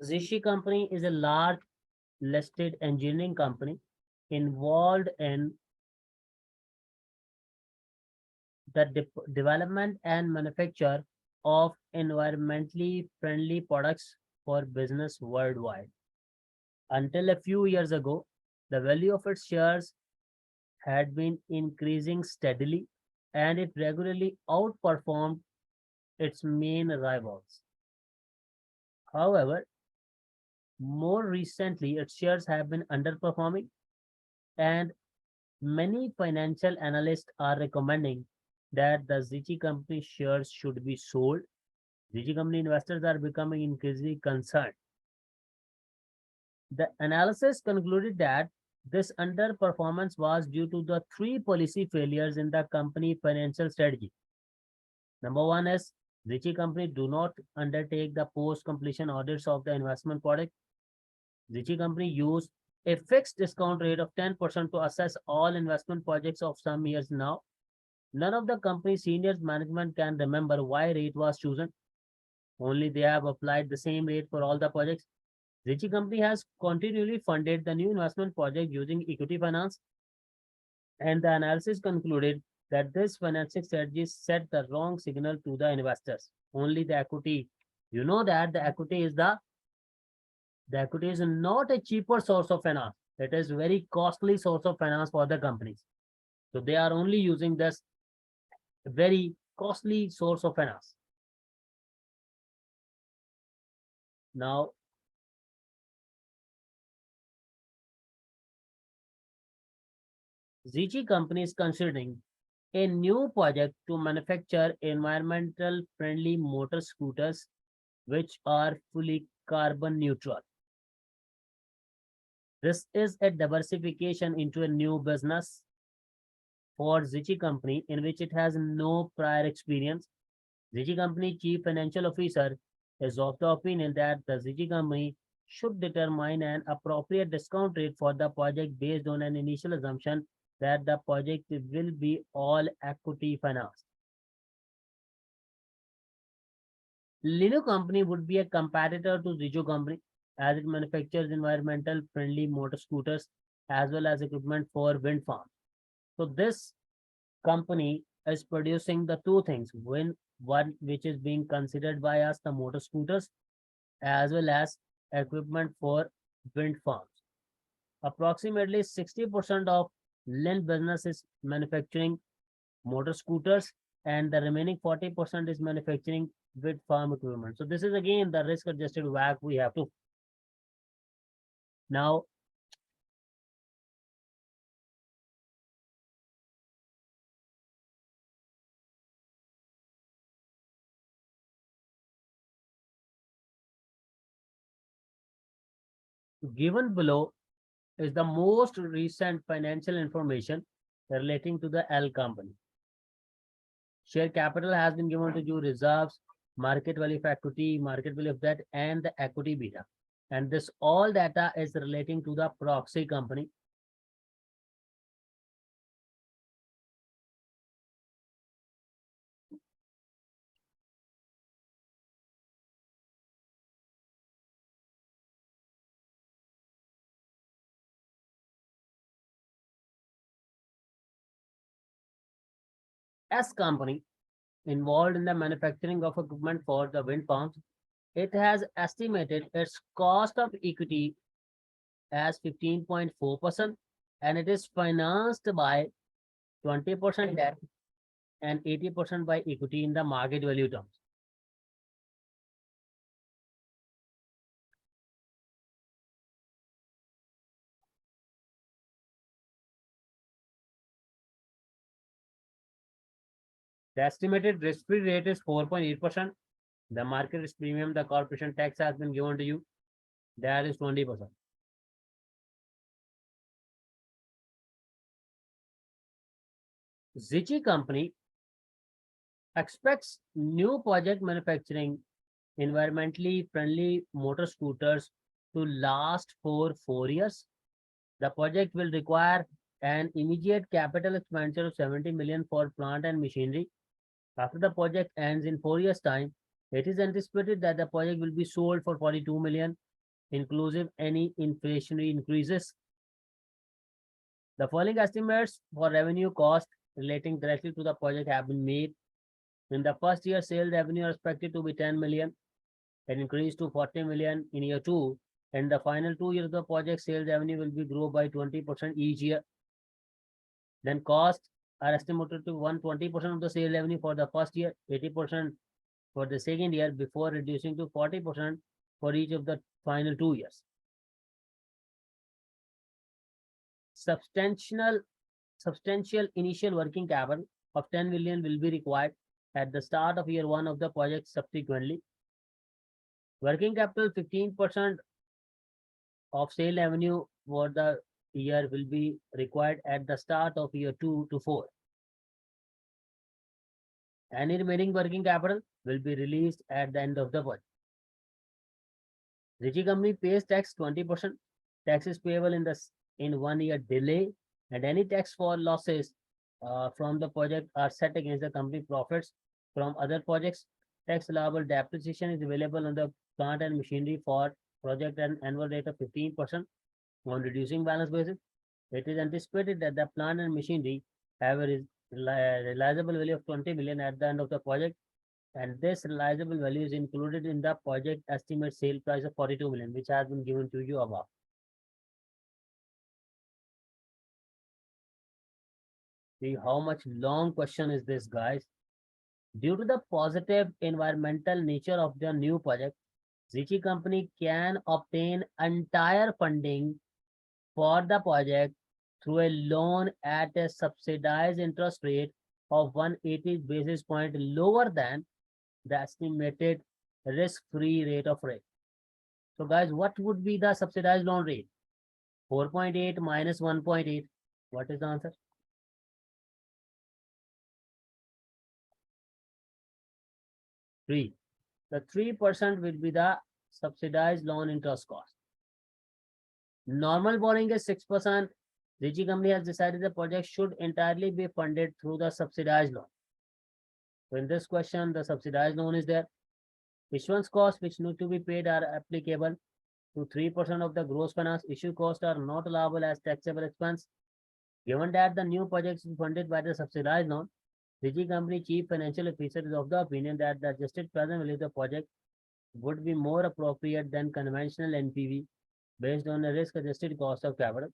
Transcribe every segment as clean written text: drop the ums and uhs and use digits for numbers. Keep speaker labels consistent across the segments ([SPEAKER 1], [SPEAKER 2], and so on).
[SPEAKER 1] ZICHI company is a large listed engineering company involved in the development and manufacture of environmentally friendly products for business worldwide. Until a few years ago, the value of its shares had been increasing steadily and it regularly outperformed its main rivals. However, more recently, its shares have been underperforming, and many financial analysts are recommending that the ZICHI company shares should be sold. ZICHI company investors are becoming increasingly concerned. The analysis concluded that this underperformance was due to the three policy failures in the company financial strategy. Number one is ZICHI company do not undertake the post-completion audits of the investment product. ZICHI company use a fixed discount rate of 10% to assess all investment projects of some years now. None of the company's senior management can remember why rate was chosen. Only they have applied the same rate for all the projects. ZICHI company has continually funded the new investment project using equity finance, and the analysis concluded that this financing strategy set the wrong signal to the investors. Only the equity, you know that the equity is not a cheaper source of finance. It is very costly source of finance for the companies. So they are only using this very costly source of finance. Now, ZICHI company is considering a new project to manufacture environmental friendly motor scooters which are fully carbon neutral. This is a diversification into a new business for ZICHI company in which it has no prior experience. ZICHI company chief financial officer is of the opinion that the ZICHI company should determine an appropriate discount rate for the project based on an initial assumption that the project will be all equity financed. Lino company would be a competitor to ZICHI company as it manufactures environmental friendly motor scooters as well as equipment for wind farms. So this company is producing the two things, one which is being considered by us the motor scooters as well as equipment for wind farms. Approximately 60% of Lin business is manufacturing motor scooters and the remaining 40% is manufacturing wind farm equipment. So this is again the risk adjusted WACC we have to. Now, given below is the most recent financial information relating to the L company. Share capital has been given to you, reserves, market value of equity, market value of debt, and the equity beta. And this all data is relating to the proxy company. S company involved in the manufacturing of equipment for the wind farms. It has estimated its cost of equity as 15.4% and it is financed by 20% debt and 80% by equity in the market value terms. The estimated risk-free rate is 4.8%. The market risk premium, the corporation tax has been given to you. That is 20%. ZICHI company expects new project manufacturing environmentally friendly motor scooters to last for 4 years. The project will require an immediate capital expenditure of 70 million for plant and machinery. After the project ends in 4 years' time, it is anticipated that the project will be sold for 42 million inclusive any inflationary increases. The following estimates for revenue cost relating directly to the project have been made. In the first year, sales revenue are expected to be 10 million and increase to 40 million in year two. And the final 2 years of the project, sales revenue will be grow by 20% each year. Then costs are estimated to 120% of the sales revenue for the first year, 80% for the second year, before reducing to 40% for each of the final 2 years. Substantial initial working capital of 10 million will be required at the start of year one of the project. Subsequently, working capital 15% of sale revenue for the year will be required at the start of year 2 to 4. Any remaining working capital will be released at the end of the project. ZICHI company pays tax 20%. Tax is payable in 1 year delay, and any tax for losses from the project are set against the company profits from other projects. Tax allowable depreciation is available on the plant and machinery for project at an annual rate of 15% on reducing balance basis. It is anticipated that the plant and machinery have a realizable value of 20 million at the end of the project, and this realizable value is included in the project estimate sale price of 42 million, which has been given to you above. See how much long question is this, guys. Due to the positive environmental nature of the new project, ZICHI company can obtain entire funding for the project through a loan at a subsidized interest rate of 180 basis point lower than the estimated risk-free rate of rate. So guys, what would be the subsidized loan rate? 4.8 minus 1.8. What is the answer? 3. The 3% will be the subsidized loan interest cost. Normal borrowing is 6%. ZICHI company has decided the project should entirely be funded through the subsidized loan. So in this question, the subsidized loan is there. Issuance costs which need to be paid are applicable to 3% of the gross finance. Issue costs are not allowable as taxable expense. Given that the new project is funded by the subsidized loan, ZICHI company chief financial officer is of the opinion that the adjusted present value of the project would be more appropriate than conventional NPV based on a risk-adjusted cost of capital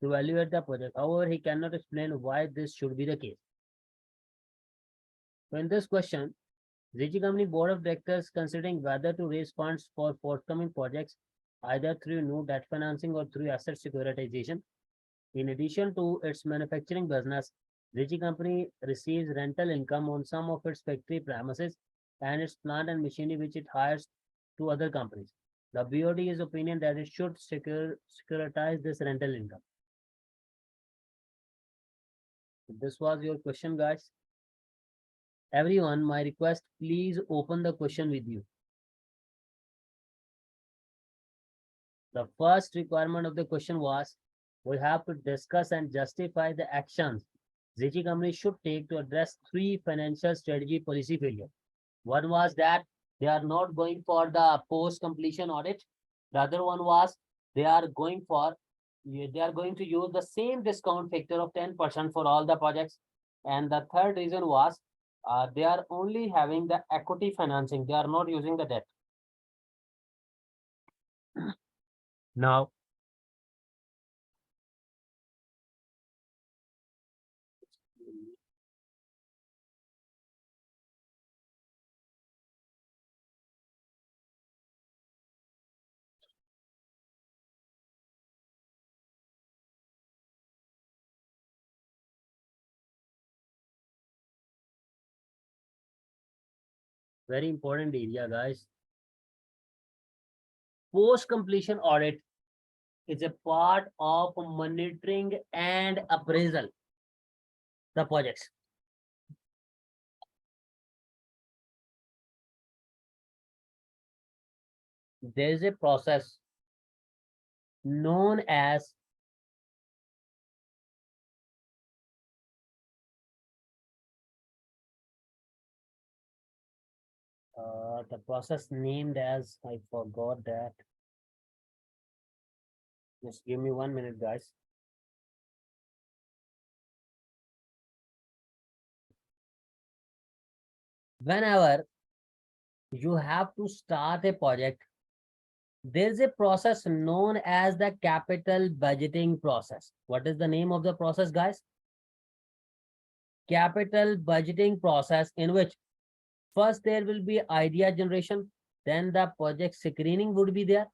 [SPEAKER 1] to evaluate the project. However, he cannot explain why this should be the case. So in this question, ZICHI company board of directors considering whether to raise funds for forthcoming projects either through new debt financing or through asset securitization. In addition to its manufacturing business, ZICHI company receives rental income on some of its factory premises and its plant and machinery which it hires to other companies. The BOD is opinion that it should securitize this rental income. This was your question, guys. Everyone, my request, please open the question with you. The first requirement of the question was, we have to discuss and justify the actions ZICHI company should take to address 3 financial strategy policy failure. One was that they are not going for the post-completion audit. The other one was they are going to use the same discount factor of 10% for all the projects. And the third reason was they are only having the equity financing. They are not using the debt. Now, very important area, guys. Post-completion audit is a part of monitoring and appraisal the projects. There is a process known as the process named as, I forgot that. Just give me 1 minute, guys. Whenever you have to start a project, there is a process known as the capital budgeting process. What is the name of the process, guys? Capital budgeting process, in which first there will be idea generation, then the project screening would be there.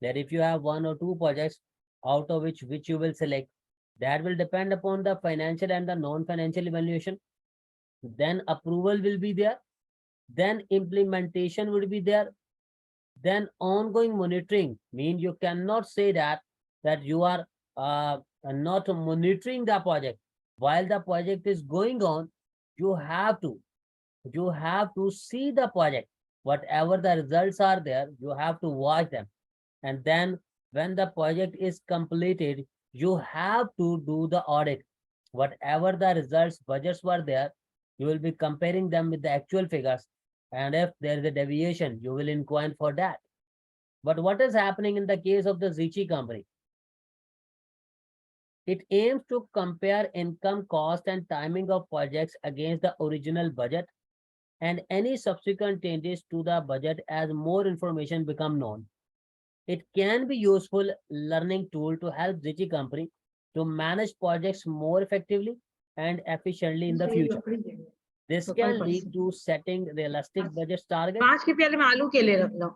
[SPEAKER 1] That if you have one or two projects, out of which you will select, that will depend upon the financial and the non-financial evaluation. Then approval will be there. Then implementation would be there. Then ongoing monitoring, mean you cannot say that you are not monitoring the project while the project is going on. You have to see the project, whatever the results are there, you have to watch them. And then when the project is completed, you have to do the audit. Whatever the results, budgets were there, you will be comparing them with the actual figures. And if there is a deviation, you will inquire for that. But what is happening in the case of the ZICHI company? It aims to compare income, cost, and timing of projects against the original budget and any subsequent changes to the budget as more information become known. It can be useful learning tool to help ZICHI company to manage projects more effectively and efficiently in the future. This can lead to setting realistic budget targets.
[SPEAKER 2] 5 के प्याले में आलू के ले रख लो।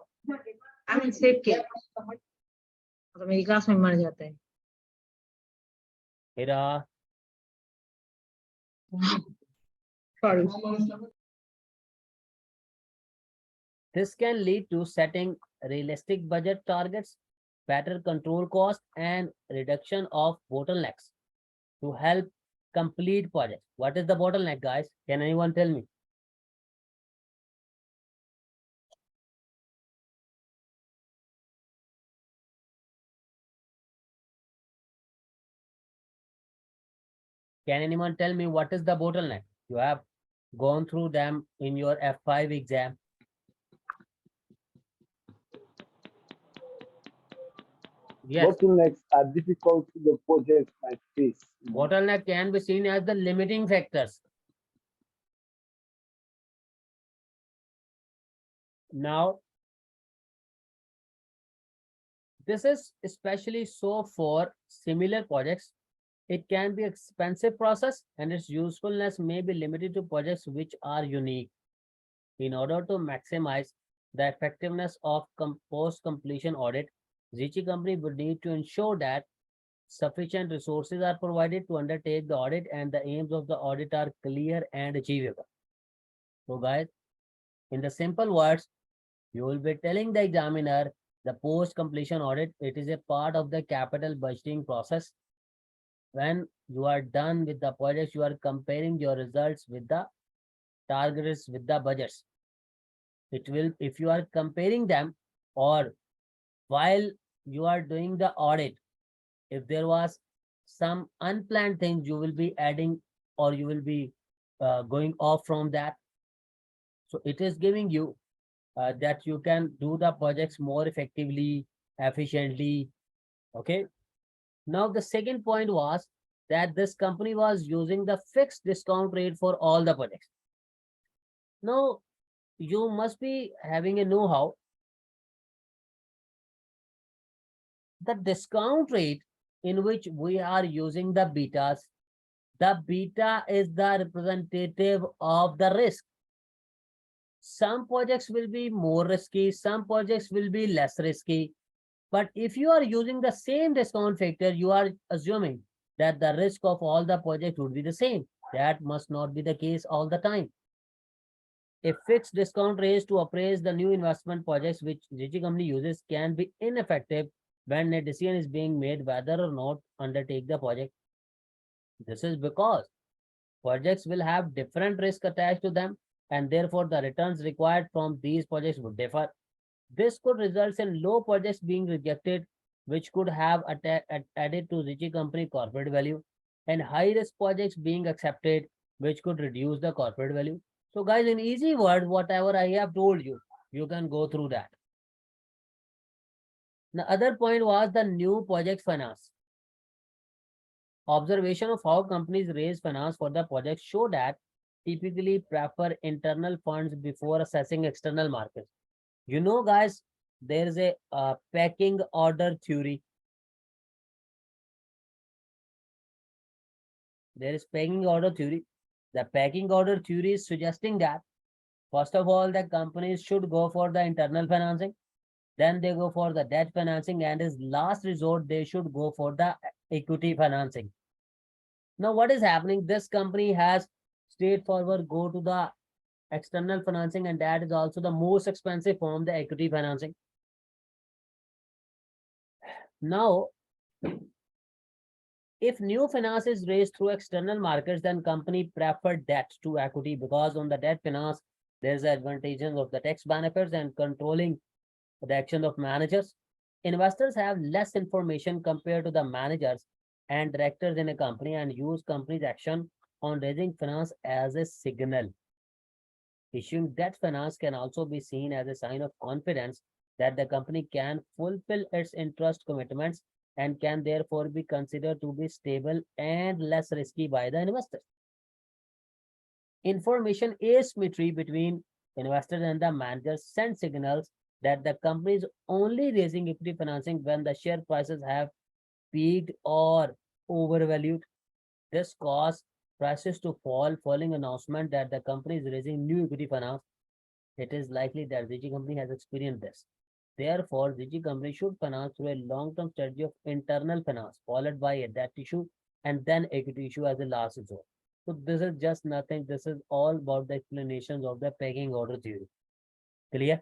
[SPEAKER 2] I mean सेब के। तो मेरी क्लास में मर जाता है।
[SPEAKER 1] Hira.
[SPEAKER 2] Sorry.
[SPEAKER 1] This can lead to setting realistic budget targets, better control cost, and reduction of bottlenecks to help complete projects. What is the bottleneck, guys? Can anyone tell me? Can anyone tell me what is the bottleneck? You have gone through them in your F5 exam. Yes.
[SPEAKER 3] Bottlenecks are difficult to the project might face.
[SPEAKER 1] Bottleneck can be seen as the limiting factors. Now, this is especially so for similar projects. It can be expensive process and its usefulness may be limited to projects which are unique. In order to maximize the effectiveness of post-completion audit, ZICHI company would need to ensure that sufficient resources are provided to undertake the audit and the aims of the audit are clear and achievable. So guys, in the simple words, you will be telling the examiner the post-completion audit, it is a part of the capital budgeting process. When you are done with the projects, you are comparing your results with the targets with the budgets. It will, if you are comparing them or while you are doing the audit, if there was some unplanned things, you will be adding or you will be going off from that. So it is giving you that you can do the projects more effectively, efficiently. Okay. Now, the second point was that this company was using the fixed discount rate for all the projects. Now, you must be having a know-how. The discount rate in which we are using the betas, the beta is the representative of the risk. Some projects will be more risky, some projects will be less risky. But if you are using the same discount factor, you are assuming that the risk of all the projects would be the same. That must not be the case all the time. A fixed discount rate to appraise the new investment projects which ZICHI company uses can be ineffective when a decision is being made whether or not undertake the project. This is because projects will have different risk attached to them and therefore the returns required from these projects would differ. This could result in low projects being rejected, which could have added to ZICHI company corporate value, and high risk projects being accepted, which could reduce the corporate value. So guys, in easy words, whatever I have told you, you can go through that. The other point was the new project finance. Observation of how companies raise finance for the project show that typically prefer internal funds before assessing external markets. You know, guys, there is a pecking order theory. There is pecking order theory. The pecking order theory is suggesting that, first of all, the companies should go for the internal financing. Then they go for the debt financing, and as last resort, they should go for the equity financing. Now, what is happening? This company has straightforward go to the external financing, and that is also the most expensive form, the equity financing. Now, if new finance is raised through external markets, then company prefer debt to equity, because on the debt finance, there's the advantages of the tax benefits and controlling the action of managers. Investors have less information compared to the managers and directors in a company, and use company's action on raising finance as a signal. Issuing debt finance can also be seen as a sign of confidence that the company can fulfill its interest commitments and can therefore be considered to be stable and less risky by the investors. Information asymmetry between investors and the managers send signals that the company is only raising equity financing when the share prices have peaked or overvalued. This caused prices to fall following announcement that the company is raising new equity finance. It is likely that ZICHI company has experienced this. Therefore, ZICHI company should finance through a long-term strategy of internal finance, followed by a debt issue and then equity issue as a last resort. So this is just nothing. This is all about the explanations of the pecking order theory. Clear?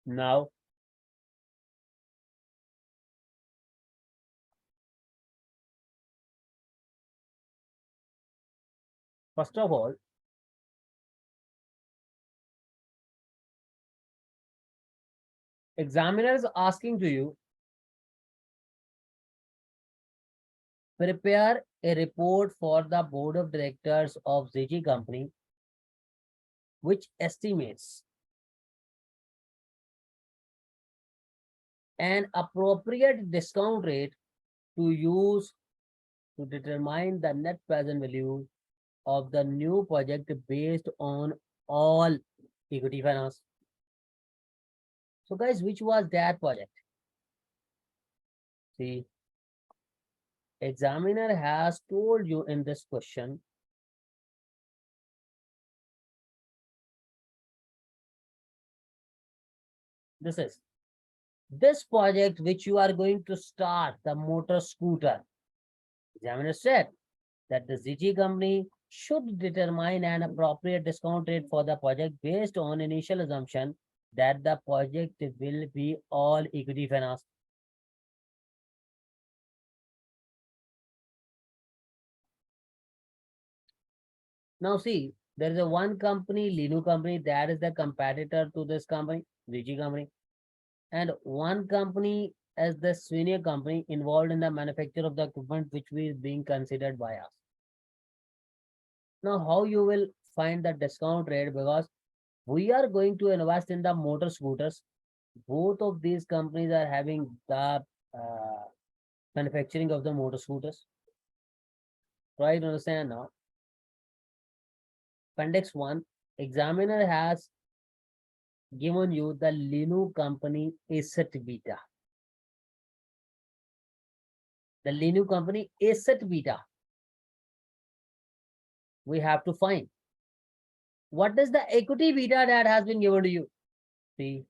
[SPEAKER 1] Now, first of all, examiner is asking to you, prepare a report for the board of directors of ZICHI company, which estimates an appropriate discount rate to use to determine the net present value of the new project based on all equity finance. So guys, which was that project? See, examiner has told you in this question this project which you are going to start, the motor scooter. Examiner said that the ZICHI company should determine an appropriate discount rate for the project based on initial assumption that the project will be all equity finance. Now see, there is a one company, Linu company, that is the competitor to this company, ZICHI company, and one company as the senior company involved in the manufacture of the equipment which is being considered by us. Now, how you will find the discount rate? Because we are going to invest in the motor scooters. Both of these companies are having the manufacturing of the motor scooters. Try to understand now. Appendix 1, examiner has given you the Linu company asset beta. The Linu company asset beta. We have to find. What is the equity beta that has been given to you? See,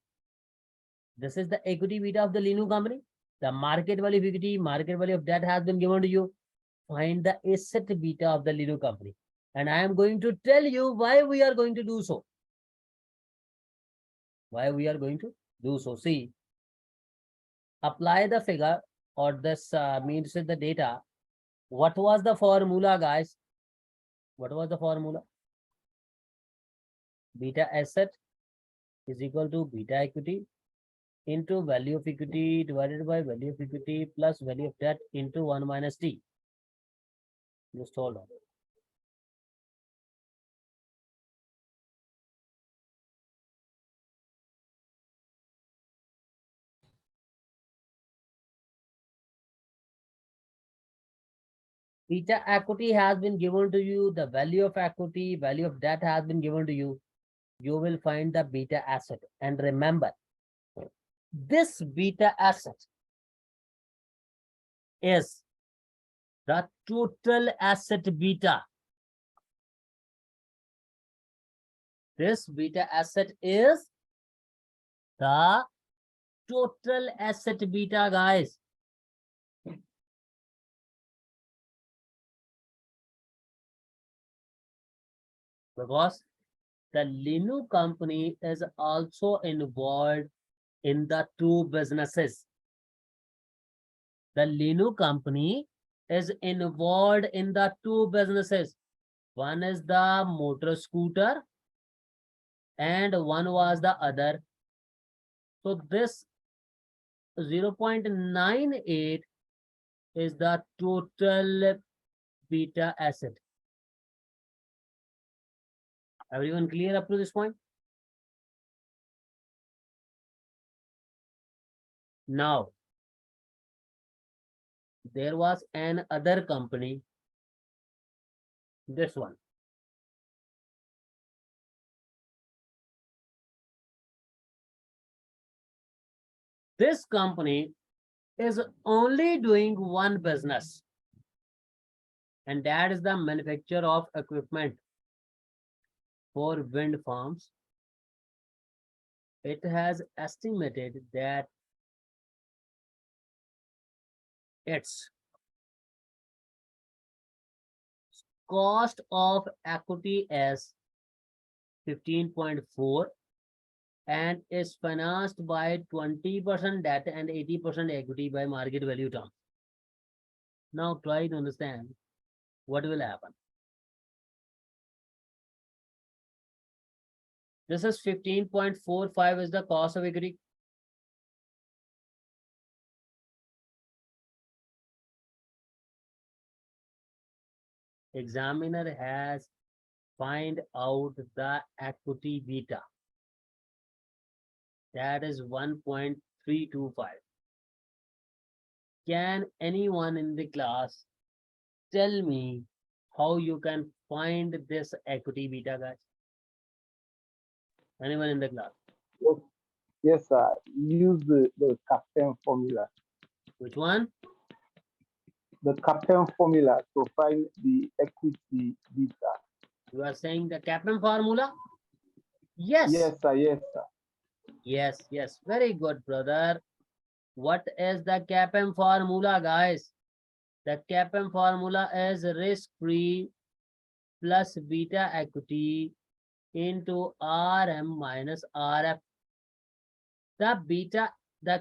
[SPEAKER 1] this is the equity beta of the Linu company. The market value of equity, market value of debt has been given to you. Find the asset beta of the Linu company. And I am going to tell you why we are going to do so. Why we are going to do so. See, apply the figure or this means the data. What was the formula, guys? What was the formula? Beta asset is equal to beta equity into value of equity divided by value of equity plus value of debt into 1 minus t. Just hold on. Beta equity has been given to you, the value of equity, value of debt has been given to you. You will find the beta asset. And remember, this beta asset is the total asset beta. This beta asset is the total asset beta, guys. Because the Linu company is also involved in the two businesses. The Linu company is involved in the two businesses. One is the motor scooter and one was the other. So this 0.98 is the total beta asset. Everyone clear up to this point? Now, there was an other company, this one. This company is only doing one business, and that is the manufacture of equipment for wind farms. It has estimated that its cost of equity is 15.4 and is financed by 20% debt and 80% equity by market value terms. Now try to understand what will happen. This is 15.45 is the cost of equity. Examiner has find out the equity beta. That is 1.325. Can anyone in the class tell me how you can find this equity beta, guys? Anyone in the class?
[SPEAKER 3] Yes, yes, sir. Use the captain formula.
[SPEAKER 1] Which one?
[SPEAKER 3] The captain formula to find the equity beta.
[SPEAKER 1] You are saying the Kaplan formula? Yes.
[SPEAKER 3] Yes, sir. Yes, sir.
[SPEAKER 1] Yes, yes. Very good, brother. What is the Kaplan formula, guys? The Kaplan formula is risk-free plus beta equity into RM minus RF. The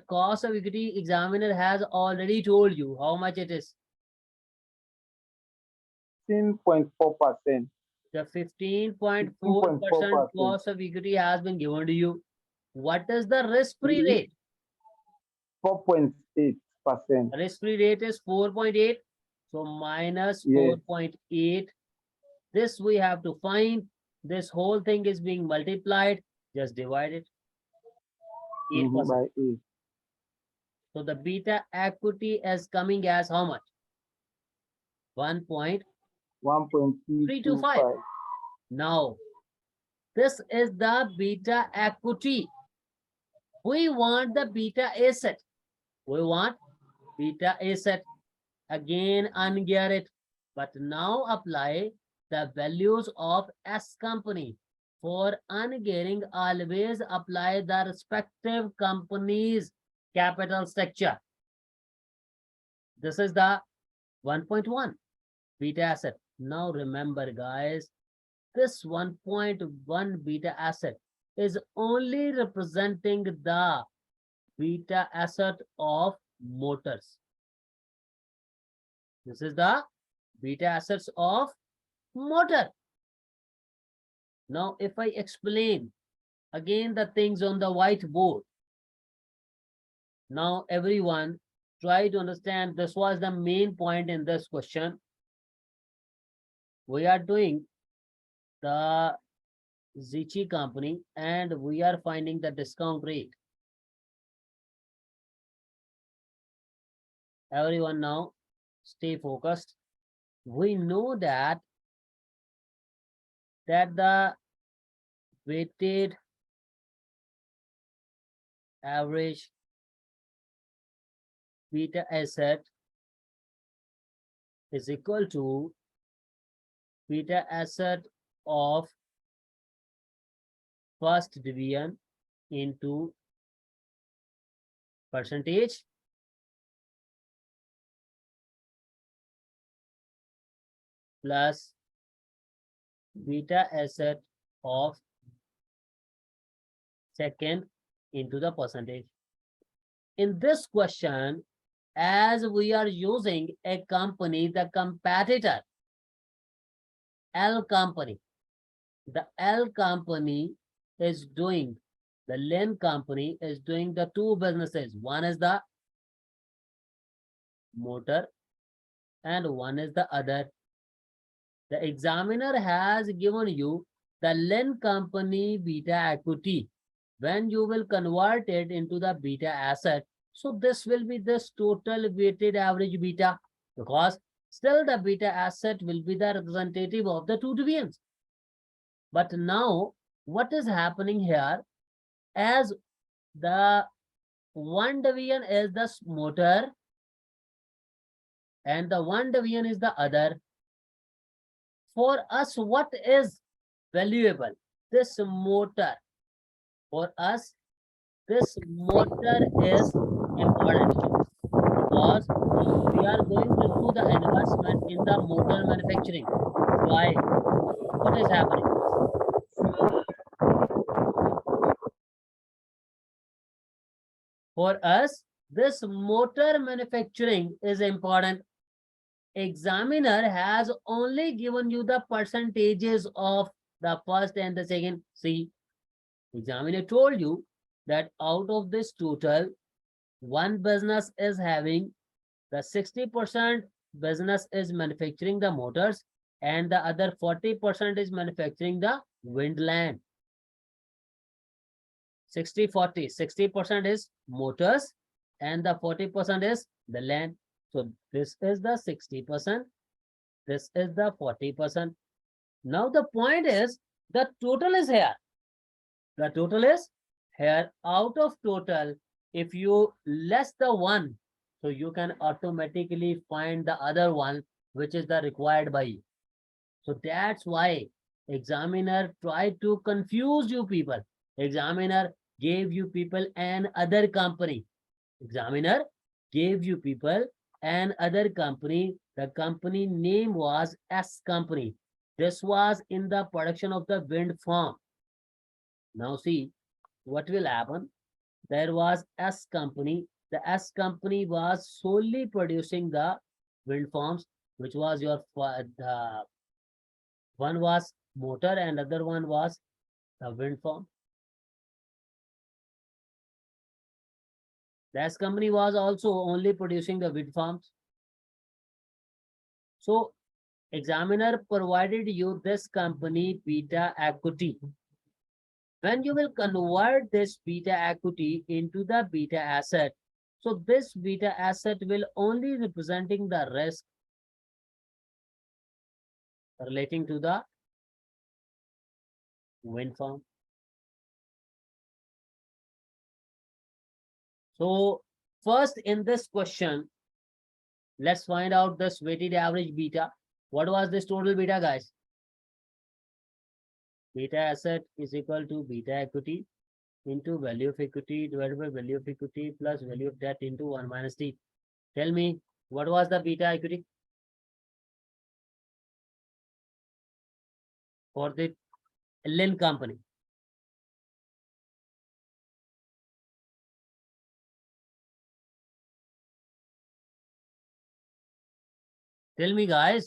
[SPEAKER 1] cost of equity examiner has already told you how much it is.
[SPEAKER 3] 15.4%.
[SPEAKER 1] The 15.4% cost of equity has been given to you. What is the risk-free rate?
[SPEAKER 3] 4.8%.
[SPEAKER 1] Risk-free rate is 4.8. So minus 4.8. This we have to find. This whole thing is being multiplied. Just divide it. 8%.
[SPEAKER 3] By 8.
[SPEAKER 1] So the beta equity is coming as how much? 1.325. Now, this is the beta equity. We want the beta asset. We want beta asset. Again, ungear it. But now apply the values of S company. For ungearing, always apply the respective company's capital structure. This is the 1.1 beta asset. Now remember, guys, this 1.1 beta asset is only representing the beta asset of motors. This is the beta assets of motor. Now, if I explain again the things on the whiteboard, now everyone try to understand. This was the main point in this question. We are doing the ZICHI company and we are finding the discount rate. Everyone now stay focused. we know that the weighted average beta asset is equal to beta asset of first division into percentage plus beta asset of second into the percentage. In this question, as we are using a company, the competitor, L company, the L company is doing, the Lin company is doing the two businesses. One is the motor and one is the other. The examiner has given you the Lin company beta equity. When you will convert it into the beta asset, so this will be this total weighted average beta, because still the beta asset will be the representative of the two divisions. But now what is happening here, as the one division is the motor and the one division is the other, for us what is valuable? This motor. For us, this motor is important because we are going to do the investment in the motor manufacturing. Why? What is happening? For us, this motor manufacturing is important. Examiner has only given you the percentages of the first and the second. See, examiner told you that out of this total, one business is having the 60% business is manufacturing the motors and the other 40% is manufacturing the wind land. 60-40, 60% is motors and the 40% is the land. So this is the 60%, this is the 40%. Now the point is the total is here. The total is here. Out of total, if you less the one, so you can automatically find the other one, which is the required by you. So that's why examiner tried to confuse you people. Examiner gave you people an other company. Examiner gave you people an other company. The company name was S company. This was in the production of the wind farm. Now see what will happen. There was S company. The S company was solely producing the wind farms, which was your the one was motor and other one was the wind farm. The S company was also only producing the wind farms. So examiner provided you this company beta equity. When you will convert this beta equity into the beta asset, so this beta asset will only representing the risk relating to the wind farm. So first in this question, let's find out this weighted average beta. What was this total beta, guys? Beta asset is equal to beta equity into value of equity divided by value of equity plus value of debt into 1 minus t. Tell me, what was the beta equity for the Lin company? Tell me, guys.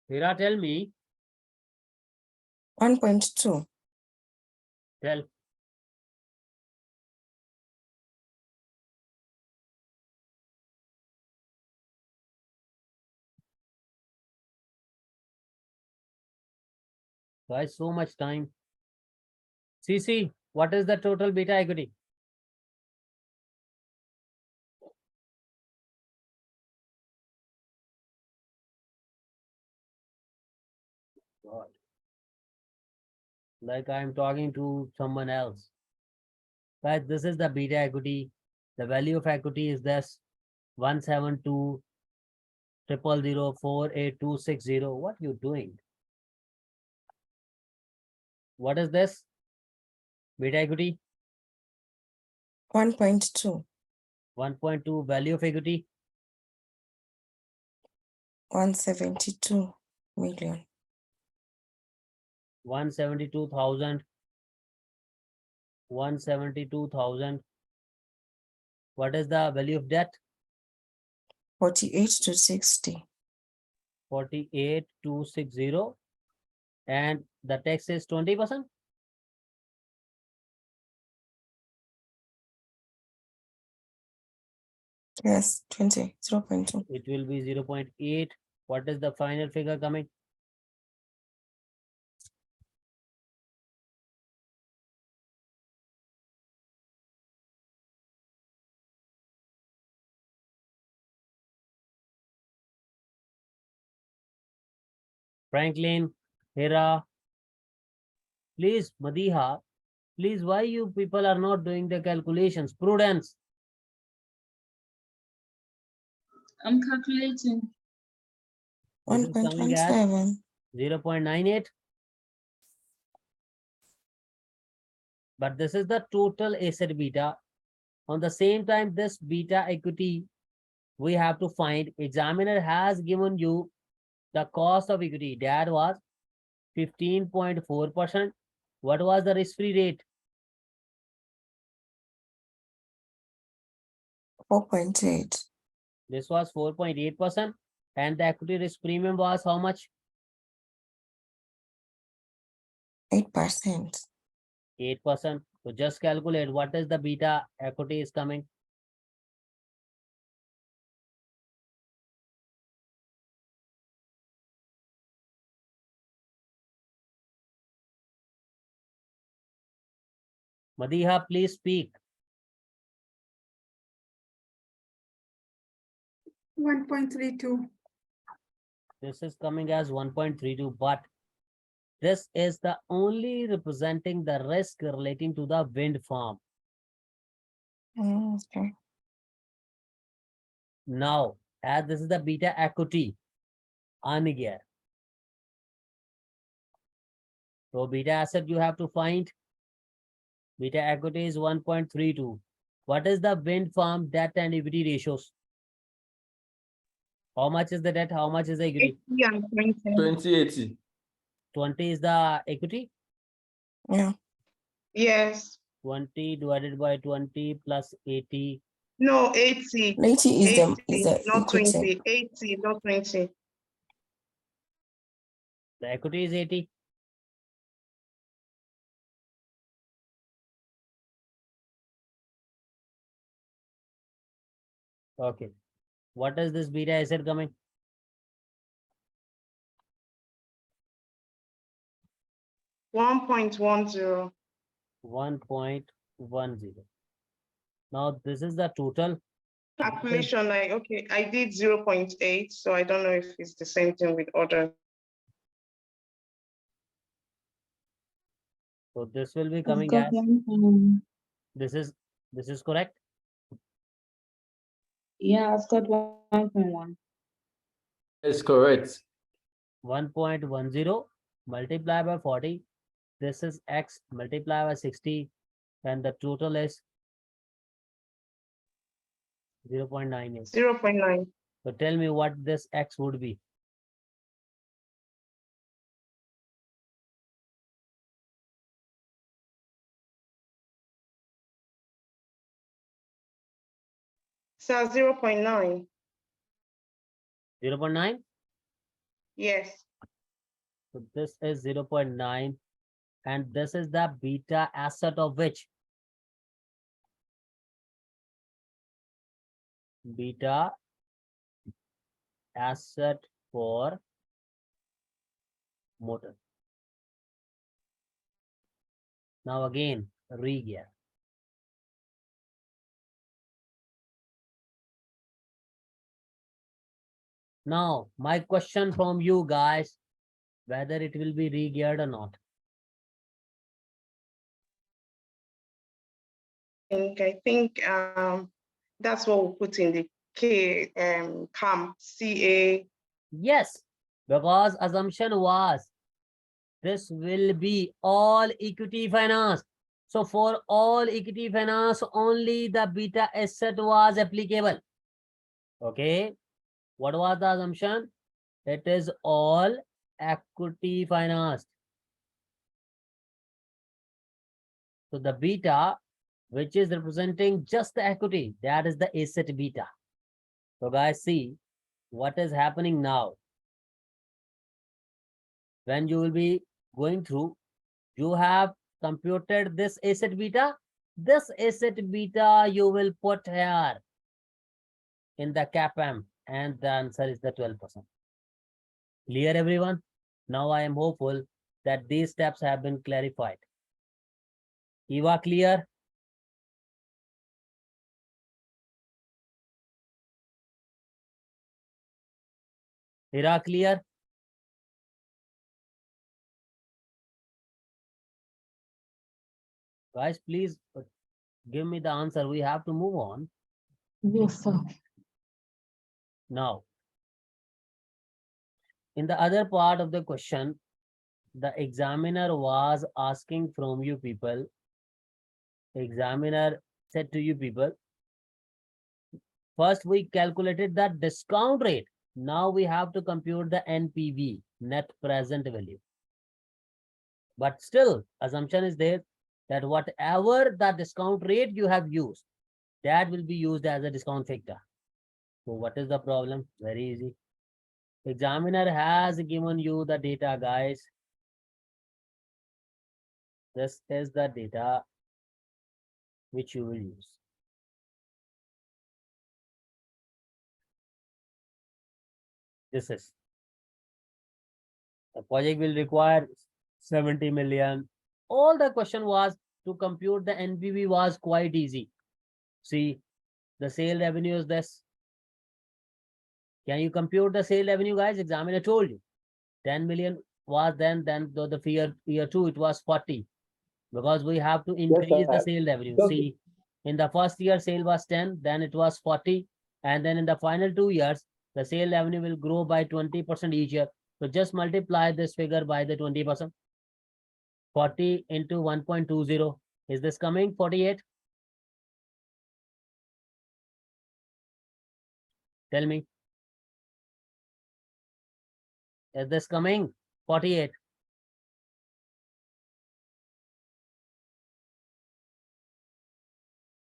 [SPEAKER 1] Hira, tell me.
[SPEAKER 4] 1.2.
[SPEAKER 1] Tell. Guys, so much time. CC, what is the total beta equity? God. Like I'm talking to someone else. Guys, this is the beta equity. The value of equity is this 172 000 What you doing? What is this? Beta equity
[SPEAKER 4] 1.2,
[SPEAKER 1] 1.2, value of equity
[SPEAKER 4] 172 million,
[SPEAKER 1] 172,000. 172,000. What is the value of debt?
[SPEAKER 4] 48 to 60,
[SPEAKER 1] 48,260. And the tax is 20%.
[SPEAKER 4] yes, 20, 0.2,
[SPEAKER 1] It will be 0.8. What is the final figure coming? Franklin, Hera, please, Madiha, please, why you people are not doing the calculations? Prudence,
[SPEAKER 5] I'm calculating.
[SPEAKER 1] this is coming as
[SPEAKER 4] 1.17,
[SPEAKER 1] 0.98. But this is the total asset beta. On the same time, this beta equity, we have to find. Examiner has given you the cost of equity. That was 15.4%. What was the risk-free rate?
[SPEAKER 4] 4.8,
[SPEAKER 1] This was 4.8%. And the equity risk premium was how much?
[SPEAKER 4] 8%,
[SPEAKER 1] 8%. So just calculate what is the beta equity is coming. Madiha, please speak.
[SPEAKER 5] 1.32.
[SPEAKER 1] This is coming as 1.32, but this is the only representing the risk relating to the wind farm.
[SPEAKER 4] okay,
[SPEAKER 1] Now, as this is the beta equity, again. So beta asset you have to find. Beta equity is 1.32. What is the wind farm debt and equity ratios? How much is the debt? How much is the equity?
[SPEAKER 5] Yeah,
[SPEAKER 6] 2080.
[SPEAKER 1] 20 is the equity.
[SPEAKER 4] yeah,
[SPEAKER 5] Yes.
[SPEAKER 1] 20 divided by 20 plus 80.
[SPEAKER 5] No, 80.
[SPEAKER 4] 80 is
[SPEAKER 5] 80,
[SPEAKER 4] the
[SPEAKER 5] not
[SPEAKER 4] equity,
[SPEAKER 5] 20. 80, not 20.
[SPEAKER 1] The equity is 80. Okay. What is this beta asset coming?
[SPEAKER 5] 1.10.
[SPEAKER 1] 1.10. Now this is the total.
[SPEAKER 5] Calculation, I did 0.8, so I don't know if it's the same thing with other.
[SPEAKER 1] So this will be coming as this is correct.
[SPEAKER 5] Yeah, I've got 1.1.
[SPEAKER 6] That's correct.
[SPEAKER 1] 1.10 multiplied by 40. This is x multiplied by 60, and the total is 0.98.
[SPEAKER 5] 0.9.
[SPEAKER 1] So tell me what this x would be.
[SPEAKER 5] So 0.9.
[SPEAKER 1] 0.9.
[SPEAKER 5] Yes.
[SPEAKER 1] So this is 0.9, and this is the beta asset of which? Beta asset for motor. Now again, re-gear. Now, my question from you guys, whether it will be re-geared or not.
[SPEAKER 5] I think that's what we put in the camp CA.
[SPEAKER 1] Yes, because assumption was this will be all equity finance. So for all equity finance, only the beta asset was applicable. Okay. What was the assumption? It is all equity financed. So the beta, which is representing just the equity, that is the asset beta. So guys, see what is happening now. When you will be going through, you have computed this asset beta. This asset beta you will put here in the CAPM, and the answer is the 12%. Clear, everyone? Now I am hopeful that these steps have been clarified. Eva, clear? Hira, clear? Guys, please give me the answer. We have to move on.
[SPEAKER 2] Yes, sir.
[SPEAKER 1] Now, in the other part of the question, the examiner was asking from you people. Examiner said to you people, first we calculated the discount rate. Now we have to compute the NPV, net present value. But still, assumption is there that whatever the discount rate you have used, that will be used as a discount factor. So what is the problem? Very easy. Examiner has given you the data, guys. This is the data which you will use. This is. The project will require 70 million. All the question was to compute the NPV was quite easy. See, the sale revenue is this. Can you compute the sale revenue, guys? Examiner told you. 10 million was then the year 2, it was 40. Because we have to increase the
[SPEAKER 3] sir.
[SPEAKER 1] sale revenue.
[SPEAKER 3] Just-
[SPEAKER 1] See, in the first year, sale was 10, then it was 40. And then in the final 2 years, the sale revenue will grow by 20% each year. So just multiply this figure by the 20%. 40 into 1.20. Is this coming? 48? Tell me. Is this coming? 48.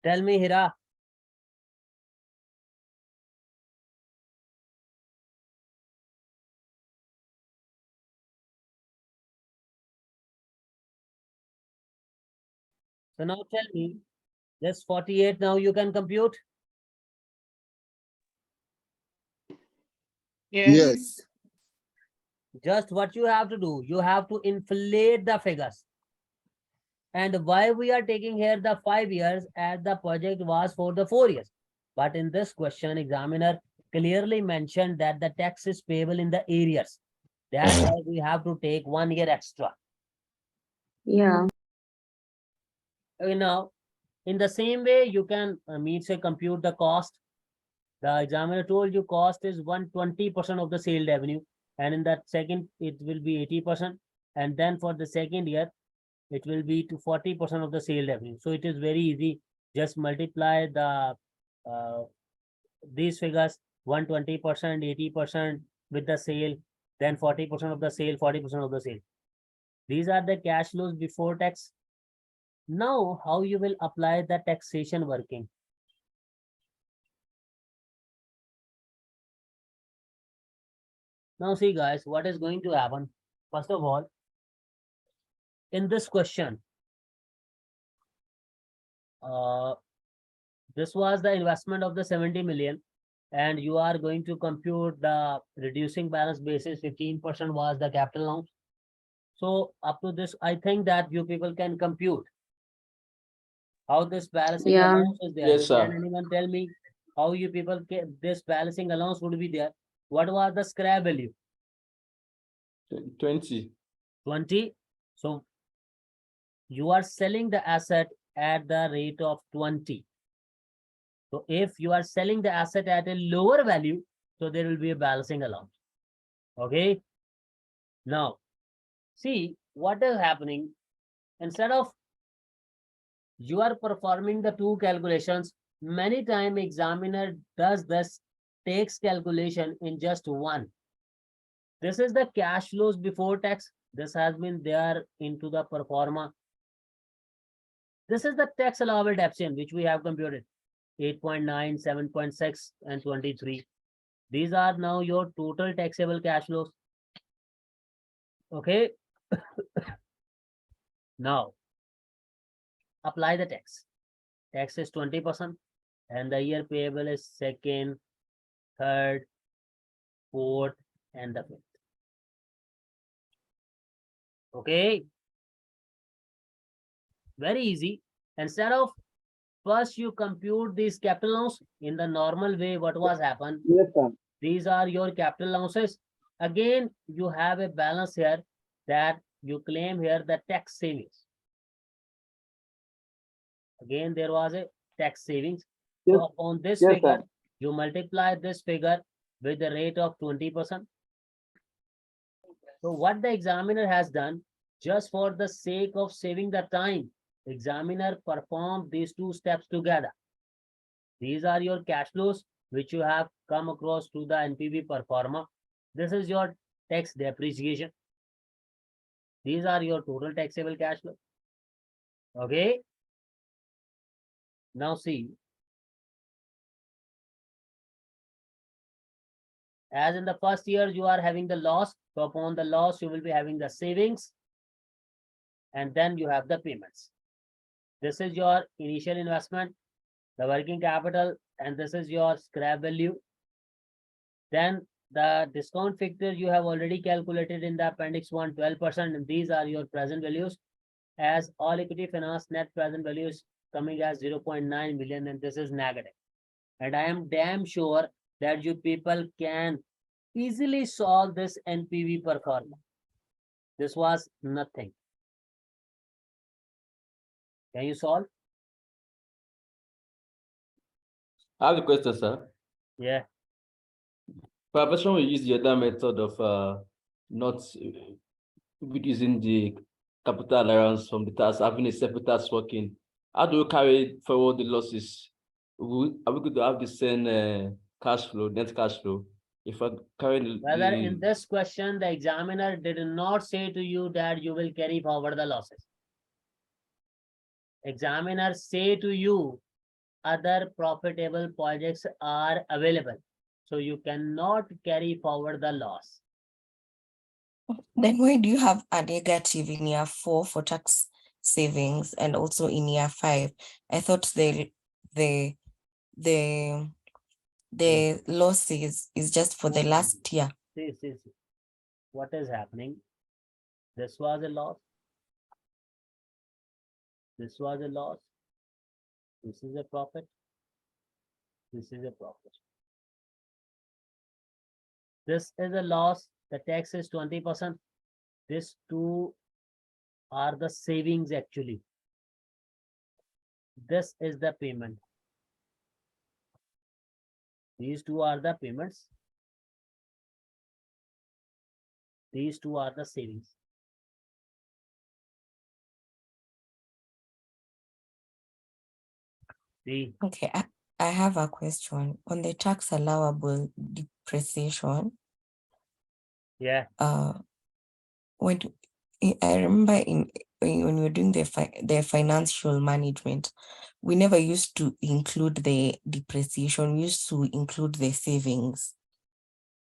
[SPEAKER 1] Tell me, Hira. So now tell me, this 48 now you can compute?
[SPEAKER 5] Yes.
[SPEAKER 1] Just what you have to do, you have to inflate the figures. And why we are taking here the 5 years as the project was for the 4 years. But in this question, examiner clearly mentioned that the tax is payable in the arrears. That's why we have to take 1 year extra.
[SPEAKER 2] Yeah.
[SPEAKER 1] Okay, now, in the same way, you can compute the cost. The examiner told you cost is 120% of the sale revenue. And in that second, it will be 80%. And then for the second year, it will be to 40% of the sale revenue. So it is very easy. Just multiply the these figures 120%, 80% with the sale, then 40% of the sale, 40% of the sale. These are the cash flows before tax. Now, how you will apply the taxation working? Now, see, guys, what is going to happen? First of all, in this question, this was the investment of the 70 million, and you are going to compute the reducing balance basis. 15% was the capital loan. So up to this, I think that you people can compute how this balancing
[SPEAKER 2] Yeah.
[SPEAKER 1] allowance is there.
[SPEAKER 6] Yes, sir.
[SPEAKER 1] Can anyone tell me how you people this balancing allowance would be there? What was the scrap value?
[SPEAKER 6] 20.
[SPEAKER 1] 20. So you are selling the asset at the rate of 20. So if you are selling the asset at a lower value, so there will be a balancing allowance. Okay. Now, see what is happening. Instead of you are performing the two calculations, many time examiner does this takes calculation in just one. This is the cash flows before tax. This has been there into the pro forma. This is the tax allowable deficit which we have computed. 8.9, 7.6, and 23. These are now your total taxable cash flows. Okay. Now, apply the tax. Tax is 20%, and the year payable is second, third, fourth, and the fifth. Okay. Very easy. Instead of first you compute these capital loans in the normal way, what was happened?
[SPEAKER 3] Yes, sir.
[SPEAKER 1] These are your capital allowances. Again, you have a balance here that you claim here the tax savings. Again, there was a tax savings.
[SPEAKER 3] Yes.
[SPEAKER 1] So on this
[SPEAKER 3] Yes,
[SPEAKER 1] figure,
[SPEAKER 3] sir.
[SPEAKER 1] you multiply this figure with the rate of 20%. So what the examiner has done, just for the sake of saving the time, examiner performed these two steps together. These are your cash flows, which you have come across to the NPV pro forma. This is your tax depreciation. These are your total taxable cash flow. Okay. Now see, as in the first year, you are having the loss. So upon the loss, you will be having the savings. And then you have the payments. This is your initial investment, the working capital, and this is your scrap value. Then the discount factor you have already calculated in the appendix 1, 12%, and these are your present values. As all equity finance net present value is coming as 0.9 million, and this is negative. And I am damn sure that you people can easily solve this NPV per forma. This was nothing. Can you solve?
[SPEAKER 6] I have a question, sir.
[SPEAKER 1] Yeah.
[SPEAKER 6] Perhaps when we use the other method of not reducing the capital allowance from the tax, having a separate tax working, how do we carry forward the losses? Are we going to have the same cash flow, net cash flow? If I carry
[SPEAKER 1] Whether in this question, the examiner did not say to you that you will carry forward the losses. Examiner say to you, other profitable projects are available. So you cannot carry forward the loss.
[SPEAKER 4] Then why do you have a negative in year 4 for tax savings and also in year 5? I thought the losses is just for the last year.
[SPEAKER 1] See. What is happening? This was a loss. This was a loss. This is a profit. This is a profit. This is a loss. The tax is 20%. These two are the savings actually. This is the payment. These two are the payments. These two are the savings. See,
[SPEAKER 4] Okay, I have a question on the tax allowable depreciation.
[SPEAKER 1] yeah,
[SPEAKER 4] When I remember when we were doing the financial management, we never used to include the depreciation. We used to include the savings.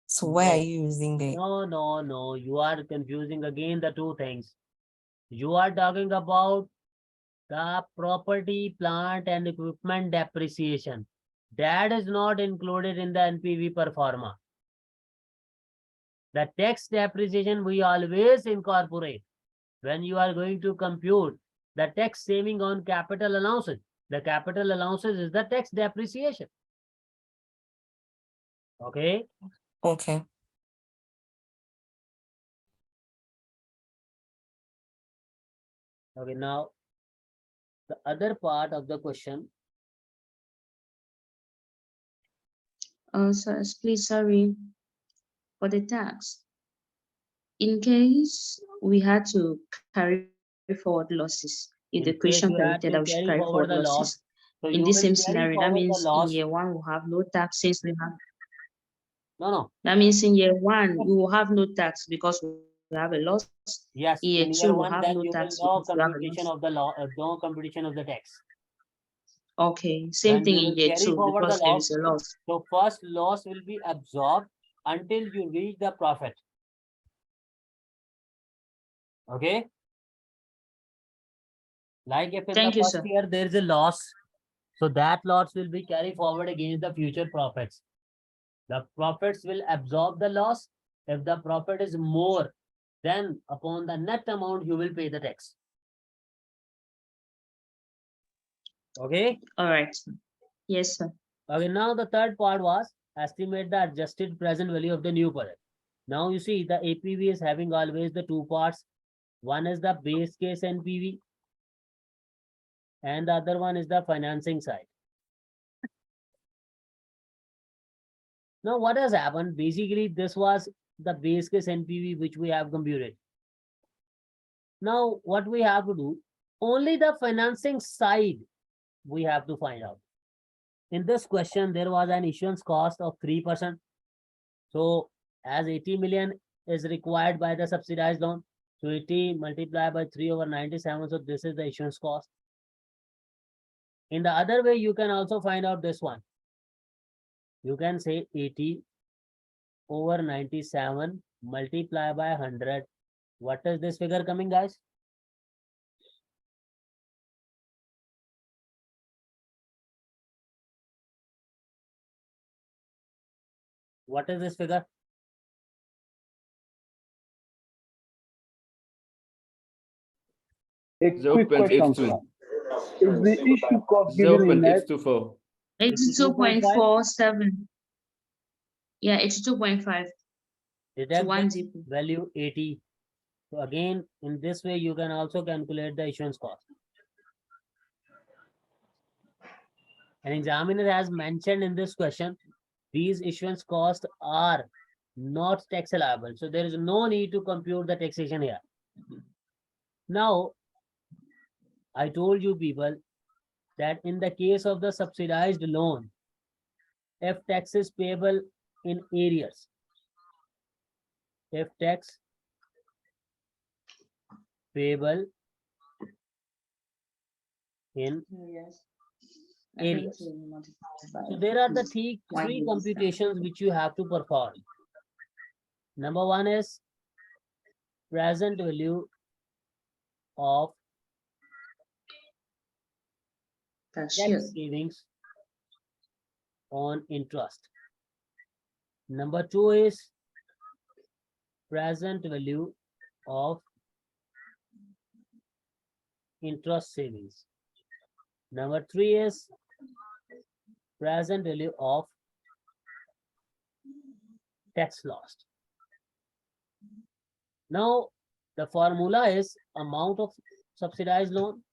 [SPEAKER 4] So why are you using the?
[SPEAKER 1] no. You are confusing again the two things. You are talking about the property, plant, and equipment depreciation. That is not included in the NPV pro forma. The tax depreciation we always incorporate when you are going to compute the tax saving on capital allowances. The capital allowances is the tax depreciation. Okay.
[SPEAKER 4] Okay.
[SPEAKER 1] Okay. Now, the other part of the question.
[SPEAKER 7] So please, sorry, for the tax. In case we had to carry forward losses, if the
[SPEAKER 1] In
[SPEAKER 7] question
[SPEAKER 1] case you
[SPEAKER 7] permitted
[SPEAKER 1] had
[SPEAKER 7] that we
[SPEAKER 1] to
[SPEAKER 7] should
[SPEAKER 1] carry
[SPEAKER 7] carry
[SPEAKER 1] forward
[SPEAKER 7] forward
[SPEAKER 1] the loss,
[SPEAKER 7] losses.
[SPEAKER 1] so
[SPEAKER 7] In
[SPEAKER 1] you
[SPEAKER 7] this
[SPEAKER 1] will
[SPEAKER 7] same
[SPEAKER 1] carry
[SPEAKER 7] scenario, that
[SPEAKER 1] forward the
[SPEAKER 7] means in
[SPEAKER 1] loss.
[SPEAKER 7] year one we'll have no tax since we have.
[SPEAKER 1] No.
[SPEAKER 7] That means in year one we will have no tax because we have a loss.
[SPEAKER 1] Yes,
[SPEAKER 7] Year
[SPEAKER 1] in
[SPEAKER 7] two
[SPEAKER 1] year
[SPEAKER 7] we'll
[SPEAKER 1] one,
[SPEAKER 7] have
[SPEAKER 1] then
[SPEAKER 7] no
[SPEAKER 1] you will
[SPEAKER 7] tax
[SPEAKER 1] no
[SPEAKER 7] because we have a
[SPEAKER 1] computation
[SPEAKER 7] loss.
[SPEAKER 1] of the law, no computation of the tax.
[SPEAKER 7] Okay, same
[SPEAKER 1] Then
[SPEAKER 7] thing
[SPEAKER 1] you
[SPEAKER 7] in
[SPEAKER 1] will
[SPEAKER 7] year
[SPEAKER 1] carry
[SPEAKER 7] two
[SPEAKER 1] forward the
[SPEAKER 7] because there
[SPEAKER 1] loss.
[SPEAKER 7] is a loss.
[SPEAKER 1] So first loss will be absorbed until you reach the profit. Okay. Like if in
[SPEAKER 7] Thank
[SPEAKER 1] the
[SPEAKER 7] you,
[SPEAKER 1] first
[SPEAKER 7] sir.
[SPEAKER 1] year there is a loss, so that loss will be carried forward against the future profits. The profits will absorb the loss. If the profit is more, then upon the net amount you will pay the tax. Okay.
[SPEAKER 7] All right. Yes, sir.
[SPEAKER 1] Okay, now the third part was estimate the adjusted present value of the new project. Now you see the APV is having always the two parts. One is the base case NPV and the other one is the financing side. Now what has happened? Basically, this was the base case NPV which we have computed. Now what we have to do, only the financing side we have to find out. In this question, there was an issuance cost of 3%. So as 80 million is required by the subsidized loan, so 80 multiplied by 3/97. So this is the issuance cost. In the other way, you can also find out this one. You can say 80/97 multiplied by 100. What is this figure coming, guys? What is this figure?
[SPEAKER 3] A quick question, sir.
[SPEAKER 6] 0.82.
[SPEAKER 3] Is the issue cost given in net?
[SPEAKER 6] 0.824.
[SPEAKER 7] 82.47. Yeah, 82.5 to
[SPEAKER 1] Deduct
[SPEAKER 7] 1
[SPEAKER 1] this
[SPEAKER 7] GP.
[SPEAKER 1] value 80. So again, in this way, you can also calculate the issuance cost. An examiner has mentioned in this question, these issuance costs are not tax liable. So there is no need to compute the taxation here. Now, I told you people that in the case of the subsidized loan, if tax is payable in arrears, if tax payable in areas. So there are the three computations which you have to perform. Number one is present value of tax savings on interest. Number two is present value of interest savings. Number three is present value of tax lost. Now, the formula is amount of subsidized loan.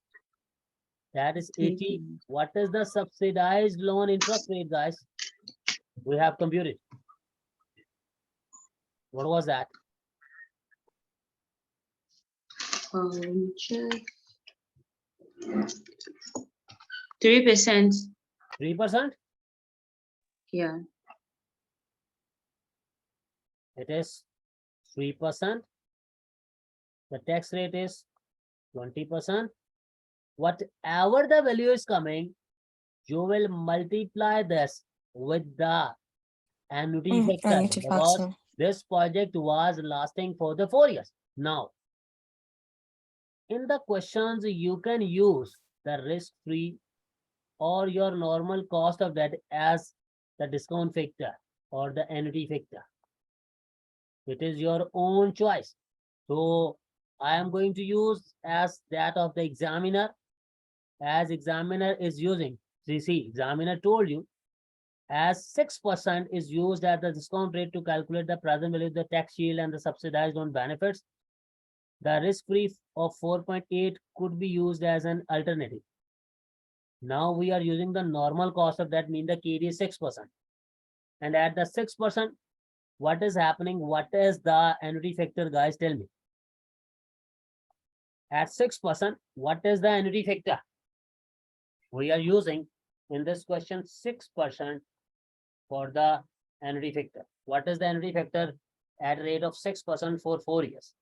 [SPEAKER 1] That is 80. What is the subsidized loan interest rate, guys? We have computed. What was that?
[SPEAKER 7] Check. 3%.
[SPEAKER 1] 3%?
[SPEAKER 7] Yeah.
[SPEAKER 1] It is 3%. The tax rate is 20%. Whatever the value is coming, you will multiply this with the annuity factor
[SPEAKER 4] Annuity
[SPEAKER 1] because
[SPEAKER 4] factor.
[SPEAKER 1] this project was lasting for the 4 years. Now, in the questions, you can use the risk-free or your normal cost of debt as the discount factor or the annuity factor. It is your own choice. So I am going to use as that of the examiner, as examiner is using. See, examiner told you as 6% is used as the discount rate to calculate the present value of the tax shield and the subsidized on benefits. The risk-free of 4.8 could be used as an alternative. Now we are using the normal cost of that, mean the KD is 6%. And at the 6%, what is happening? What is the annuity factor, guys? Tell me. At 6%, what is the annuity factor? We are using in this question 6% for the annuity factor. What is the annuity factor at a rate of 6% for 4 years?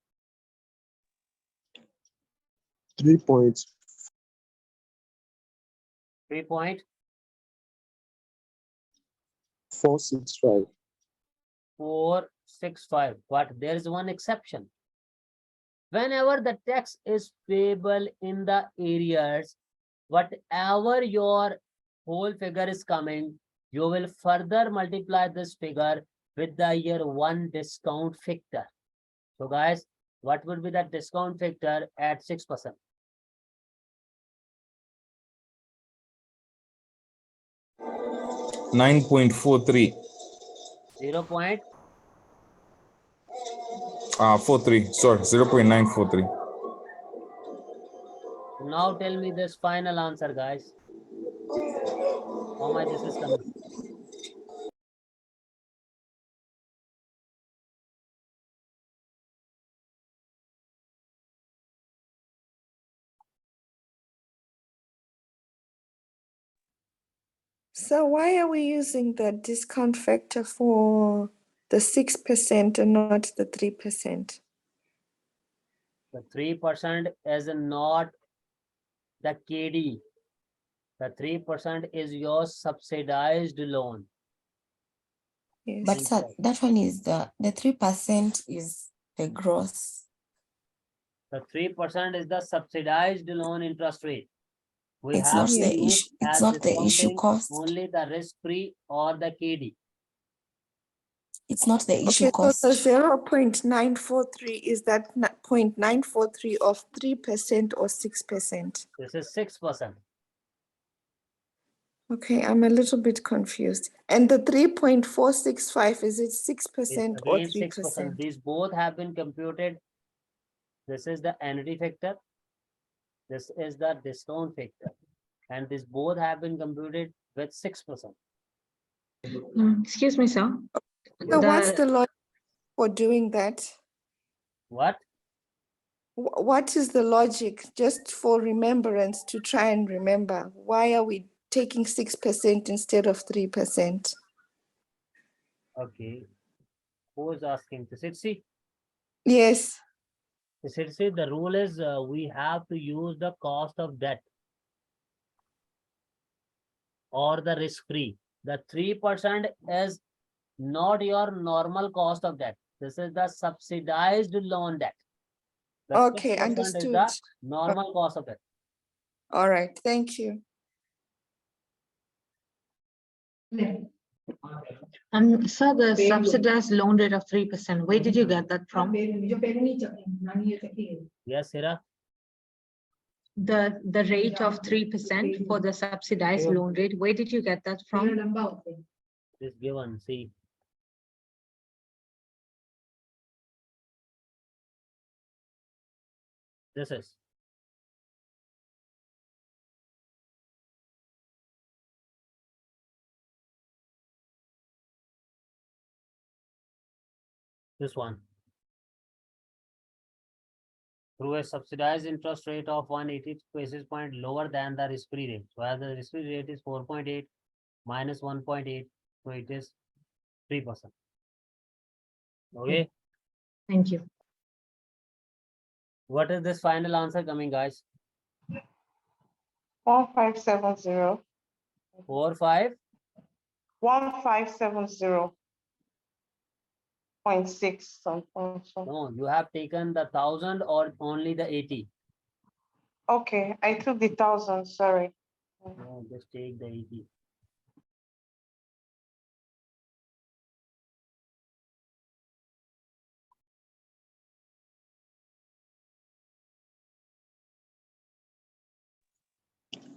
[SPEAKER 8] 3 points.
[SPEAKER 1] 3.465.
[SPEAKER 8] 465.
[SPEAKER 1] But there is one exception. Whenever the tax is payable in the arrears, whatever your whole figure is coming, you will further multiply this figure with the year 1 discount factor. So guys, what would be the discount factor at 6%?
[SPEAKER 9] 9.43.
[SPEAKER 1] 0.943.
[SPEAKER 9] 43. Sorry, 0.943.
[SPEAKER 1] Now tell me this final answer, guys. How much this is coming?
[SPEAKER 4] So why are we using the discount factor for the 6% and not the 3%?
[SPEAKER 1] The 3% is not the KD. The 3% is your subsidized loan.
[SPEAKER 4] Yes. But sir, that one is the 3% is the gross.
[SPEAKER 1] The 3% is the subsidized loan interest rate. We
[SPEAKER 4] It's
[SPEAKER 1] have
[SPEAKER 4] not
[SPEAKER 1] to
[SPEAKER 4] the
[SPEAKER 1] use
[SPEAKER 4] issue. It's
[SPEAKER 1] as
[SPEAKER 4] not the issue
[SPEAKER 1] discounting
[SPEAKER 4] cost.
[SPEAKER 1] only the risk-free or the KD.
[SPEAKER 4] It's not the issue
[SPEAKER 10] Okay, so
[SPEAKER 4] cost.
[SPEAKER 10] the 0.943 is that 0.943 of 3% or 6%?
[SPEAKER 1] This is 6%.
[SPEAKER 10] Okay, I'm a little bit confused. And the 3.465, is it
[SPEAKER 1] It's
[SPEAKER 10] 6% or
[SPEAKER 1] again 6%.
[SPEAKER 10] 3%?
[SPEAKER 1] These both have been computed. This is the annuity factor. This is the discount factor. And these both have been computed with 6%.
[SPEAKER 2] Excuse me, sir.
[SPEAKER 10] So what's the logic for doing that?
[SPEAKER 1] What?
[SPEAKER 10] What is the logic, just for remembrance, to try and remember? Why are we taking 6% instead of 3%?
[SPEAKER 1] Okay. Who is asking? The ZICHI?
[SPEAKER 10] Yes.
[SPEAKER 1] The ZICHI, the rule is we have to use the cost of debt or the risk-free. The 3% is not your normal cost of debt. This is the subsidized loan debt. The
[SPEAKER 10] Okay,
[SPEAKER 1] 6%
[SPEAKER 10] understood.
[SPEAKER 1] is the normal cost of debt.
[SPEAKER 10] All right, thank you.
[SPEAKER 2] Sir, the subsidized loan rate of 3%, where did you get that from?
[SPEAKER 1] Yes, Hira?
[SPEAKER 2] The rate of 3% for the subsidized loan rate, where did you get that from?
[SPEAKER 1] This given, see. This is. This one. Through a subsidized interest rate of 180 basis point lower than the risk-free rate. So as the risk-free rate is 4.8 minus 1.8, so it is 3%. Okay.
[SPEAKER 2] Thank you.
[SPEAKER 1] What is this final answer coming, guys?
[SPEAKER 5] 1570.
[SPEAKER 1] 4.5.
[SPEAKER 5] 1570.6 something.
[SPEAKER 1] No, you have taken the 1,000 or only the 80.
[SPEAKER 5] Okay, I took the 1,000, sorry.
[SPEAKER 1] No, just take the 80.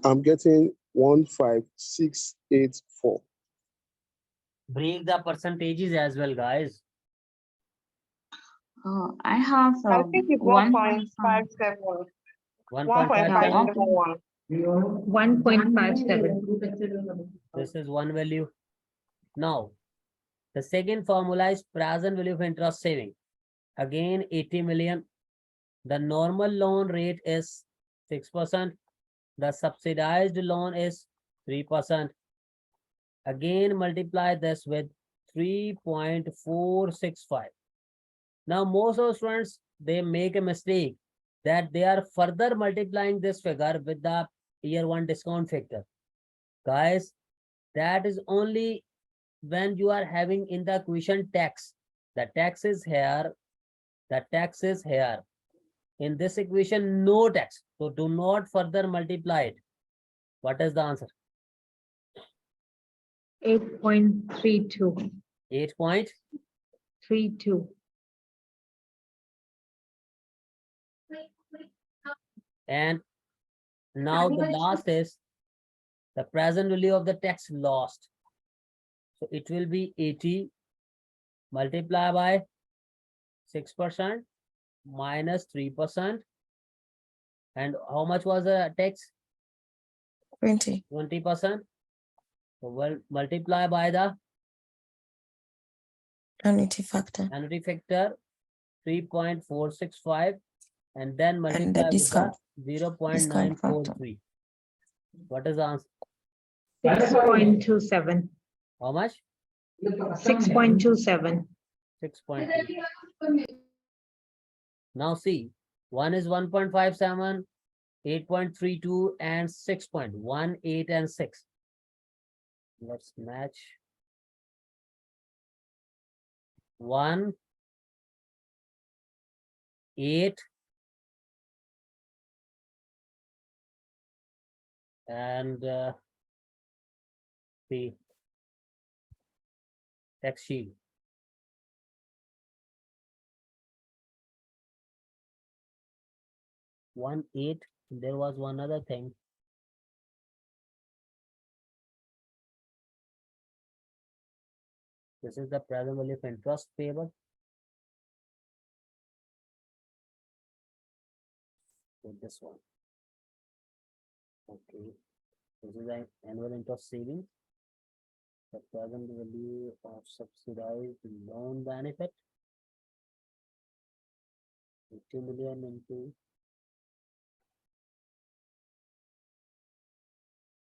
[SPEAKER 8] I'm getting 15684.
[SPEAKER 1] Break the percentages as well, guys.
[SPEAKER 7] I have
[SPEAKER 5] I think it's 1.57.
[SPEAKER 1] 1.57.
[SPEAKER 5] 1.571.
[SPEAKER 2] 1.57.
[SPEAKER 1] This is one value. Now, the second formula is present value of interest saving. Again, 80 million. The normal loan rate is 6%. The subsidized loan is 3%. Again, multiply this with 3.465. Now, most of students, they make a mistake that they are further multiplying this figure with the year one discount factor. Guys, that is only when you are having in the equation tax. The tax is here. The tax is here. In this equation, no tax. So do not further multiply it. What is the answer?
[SPEAKER 2] 8.32.
[SPEAKER 1] 8.32. And now the last is the present value of the tax lost. So it will be 80 multiplied by 6% minus 3%. And how much was the tax?
[SPEAKER 4] 20.
[SPEAKER 1] 20%. So we'll multiply by the
[SPEAKER 4] Annuity factor.
[SPEAKER 1] annuity factor 3.465 and then
[SPEAKER 4] And
[SPEAKER 1] multiply
[SPEAKER 4] the
[SPEAKER 1] with
[SPEAKER 4] discount.
[SPEAKER 1] the
[SPEAKER 4] Discount factor.
[SPEAKER 1] 0.943. What is the answer?
[SPEAKER 2] 6.27.
[SPEAKER 1] How much?
[SPEAKER 2] 6.27.
[SPEAKER 1] 6.2. Now see, one is 1.57, 8.32 and 6.18 and 6. Let's match 1, 8 and the text sheet. One 8. There was one other thing. This is the present value of interest payable. With this one. Okay. This is an annual interest savings. The present value of subsidized loan benefit. 50 million into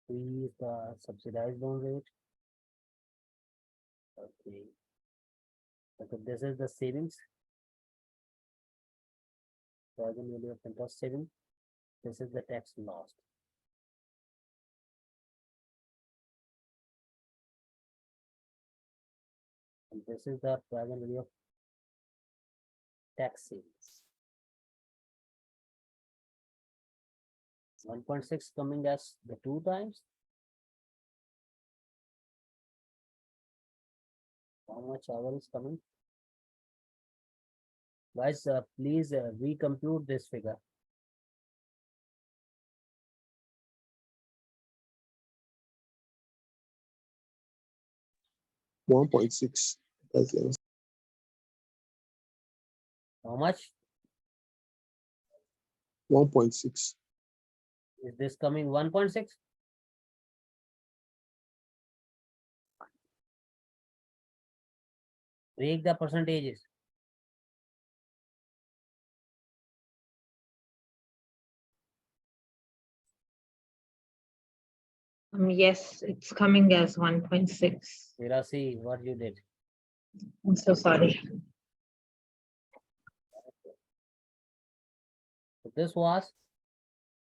[SPEAKER 1] 3 is the subsidized loan rate. Okay. Okay, this is the savings. Present value of interest saving. This is the tax lost. And this is the present value of tax savings. 1.6 coming as the 2 times. How much hour is coming? Guys, please recompute this figure.
[SPEAKER 8] $1.6. That's the answer.
[SPEAKER 1] How much
[SPEAKER 8] 1.6.
[SPEAKER 1] is this coming? 1.6. Break the percentages.
[SPEAKER 2] Yes, it's coming as 1.6.
[SPEAKER 1] Mira, see what you did.
[SPEAKER 2] I'm so sorry.
[SPEAKER 1] So this was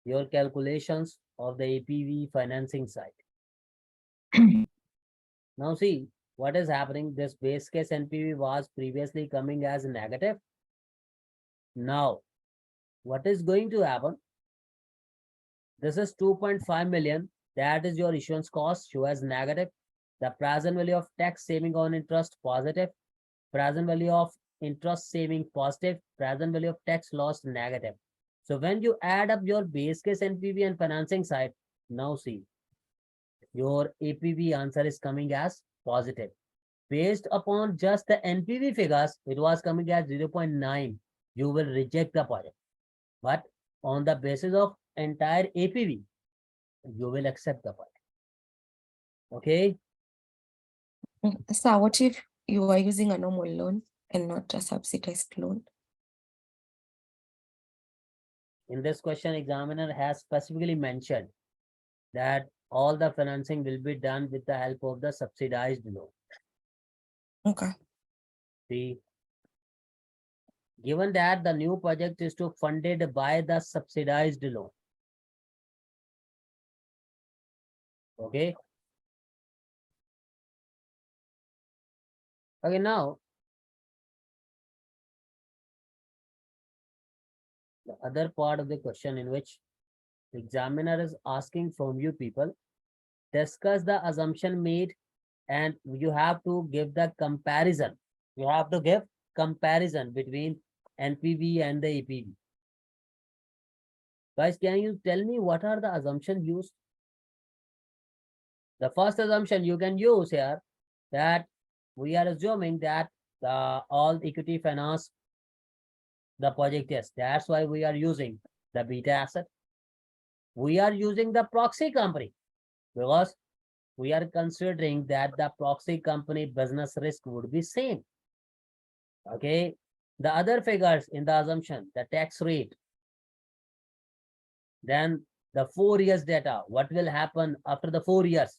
[SPEAKER 1] your calculations of the APV financing side. Now see what is happening. This base case NPV was previously coming as negative. Now, what is going to happen? This is 2.5 million. That is your issuance cost, show as negative. The present value of tax saving on interest positive. Present value of interest saving positive. Present value of tax lost negative. So when you add up your base case NPV and financing side, Now see, your APV answer is coming as positive. Based upon just the NPV figures, it was coming as 0.9. You will reject the project. But on the basis of entire APV, you will accept the project. Okay?
[SPEAKER 4] Sir, what if you are using a normal loan and not a subsidized loan?
[SPEAKER 1] In this question, examiner has specifically mentioned that all the financing will be done with the help of the subsidized loan.
[SPEAKER 4] Okay.
[SPEAKER 1] See, given that the new project is to funded by the subsidized loan. Okay. Okay, now the other part of the question in which the examiner is asking from you people, discuss the assumption made and you have to give the comparison. You have to give comparison between NPV and the APV. Guys, can you tell me what are the assumptions used? The first assumption you can use here that we are assuming that the all equity finance the project is. That's why we are using the beta asset. We are using the proxy company because we are considering that the proxy company business risk would be same. Okay. The other figures in the assumption, the tax rate, then the 4 years data, what will happen after the 4 years?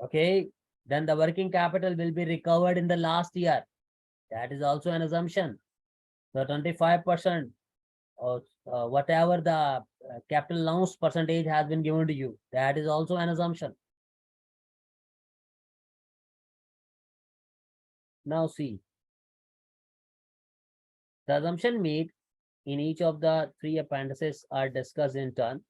[SPEAKER 1] Okay. Then the working capital will be recovered in the last year. That is also an assumption. The 25% or whatever the capital allowance percentage has been given to you. That is also an assumption. Now see, the assumption made in each of the 3 appendices are discussed in turn.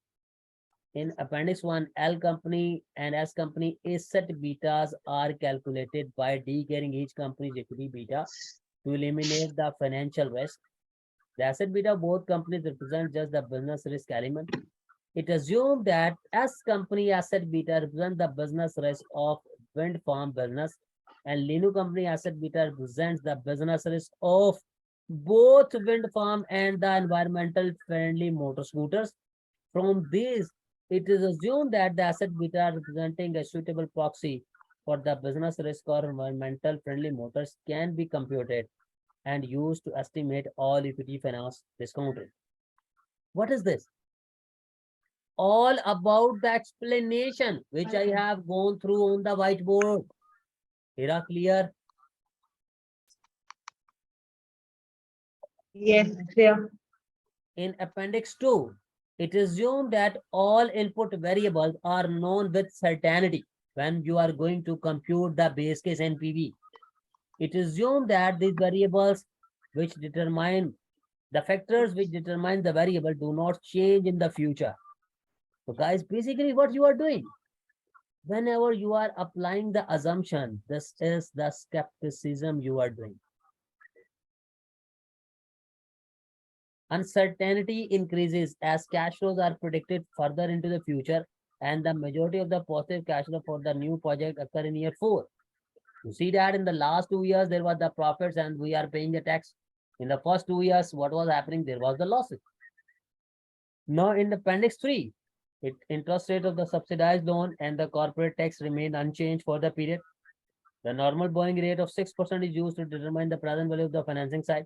[SPEAKER 1] In appendix 1, L company and S company asset betas are calculated by declaring each company's equity beta to eliminate the financial risk. The asset beta of both companies represent just the business risk element. It assumed that S company asset beta represents the business risk of wind farm business and Linu company asset beta represents the business risk of both wind farm and the environmental friendly motor scooters. From these, it is assumed that the asset beta representing a suitable proxy for the business risk or environmental friendly motors can be computed and used to estimate all equity finance discount rate. What is this? All about the explanation which I have gone through on the whiteboard. Here clear?
[SPEAKER 2] Yes, clear.
[SPEAKER 1] In appendix 2, it is assumed that all input variables are known with certainty when you are going to compute the base case NPV. It is assumed that these variables which determine the factors which determine the variable do not change in the future. So guys, basically what you are doing, whenever you are applying the assumption, this is the skepticism you are doing. Uncertainty increases as cash flows are predicted further into the future and the majority of the positive cash flow for the new project occur in year 4. You see that in the last 2 years, there was the profits and we are paying the tax. In the first 2 years, what was happening? There was the losses. Now in appendix 3, interest rate of the subsidized loan and the corporate tax remain unchanged for the period. The normal borrowing rate of 6% is used to determine the present value of the financing side.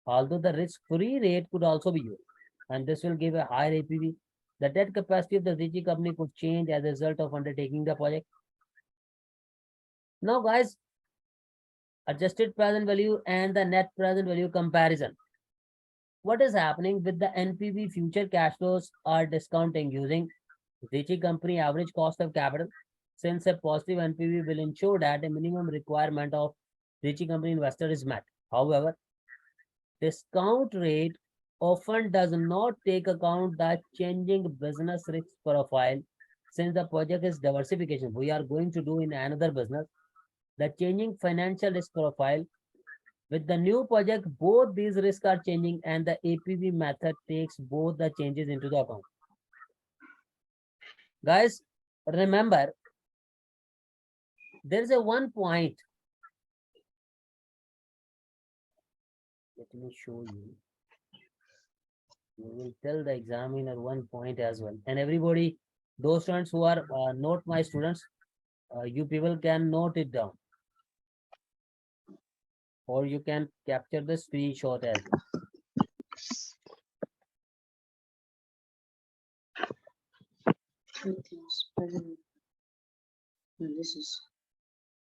[SPEAKER 1] Although the risk-free rate could also be used, and this will give a higher APV. The debt capacity of the ZICHI company could change as a result of undertaking the project. Now, guys, adjusted present value and the net present value comparison. What is happening with the NPV future cash flows are discounting using ZICHI company average cost of capital. Since a positive NPV will ensure that a minimum requirement of ZICHI company investor is met. However, discount rate often does not take account the changing business risk profile. Since the project is diversification, we are going to do in another business. The changing financial risk profile with the new project, both these risks are changing and the APV method takes both the changes into the account. Guys, remember, there is a one point. Let me show you. We will tell the examiner one point as well. And everybody, those students who are not my students, you people can note it down. Or you can capture the screenshot as well.
[SPEAKER 7] And this is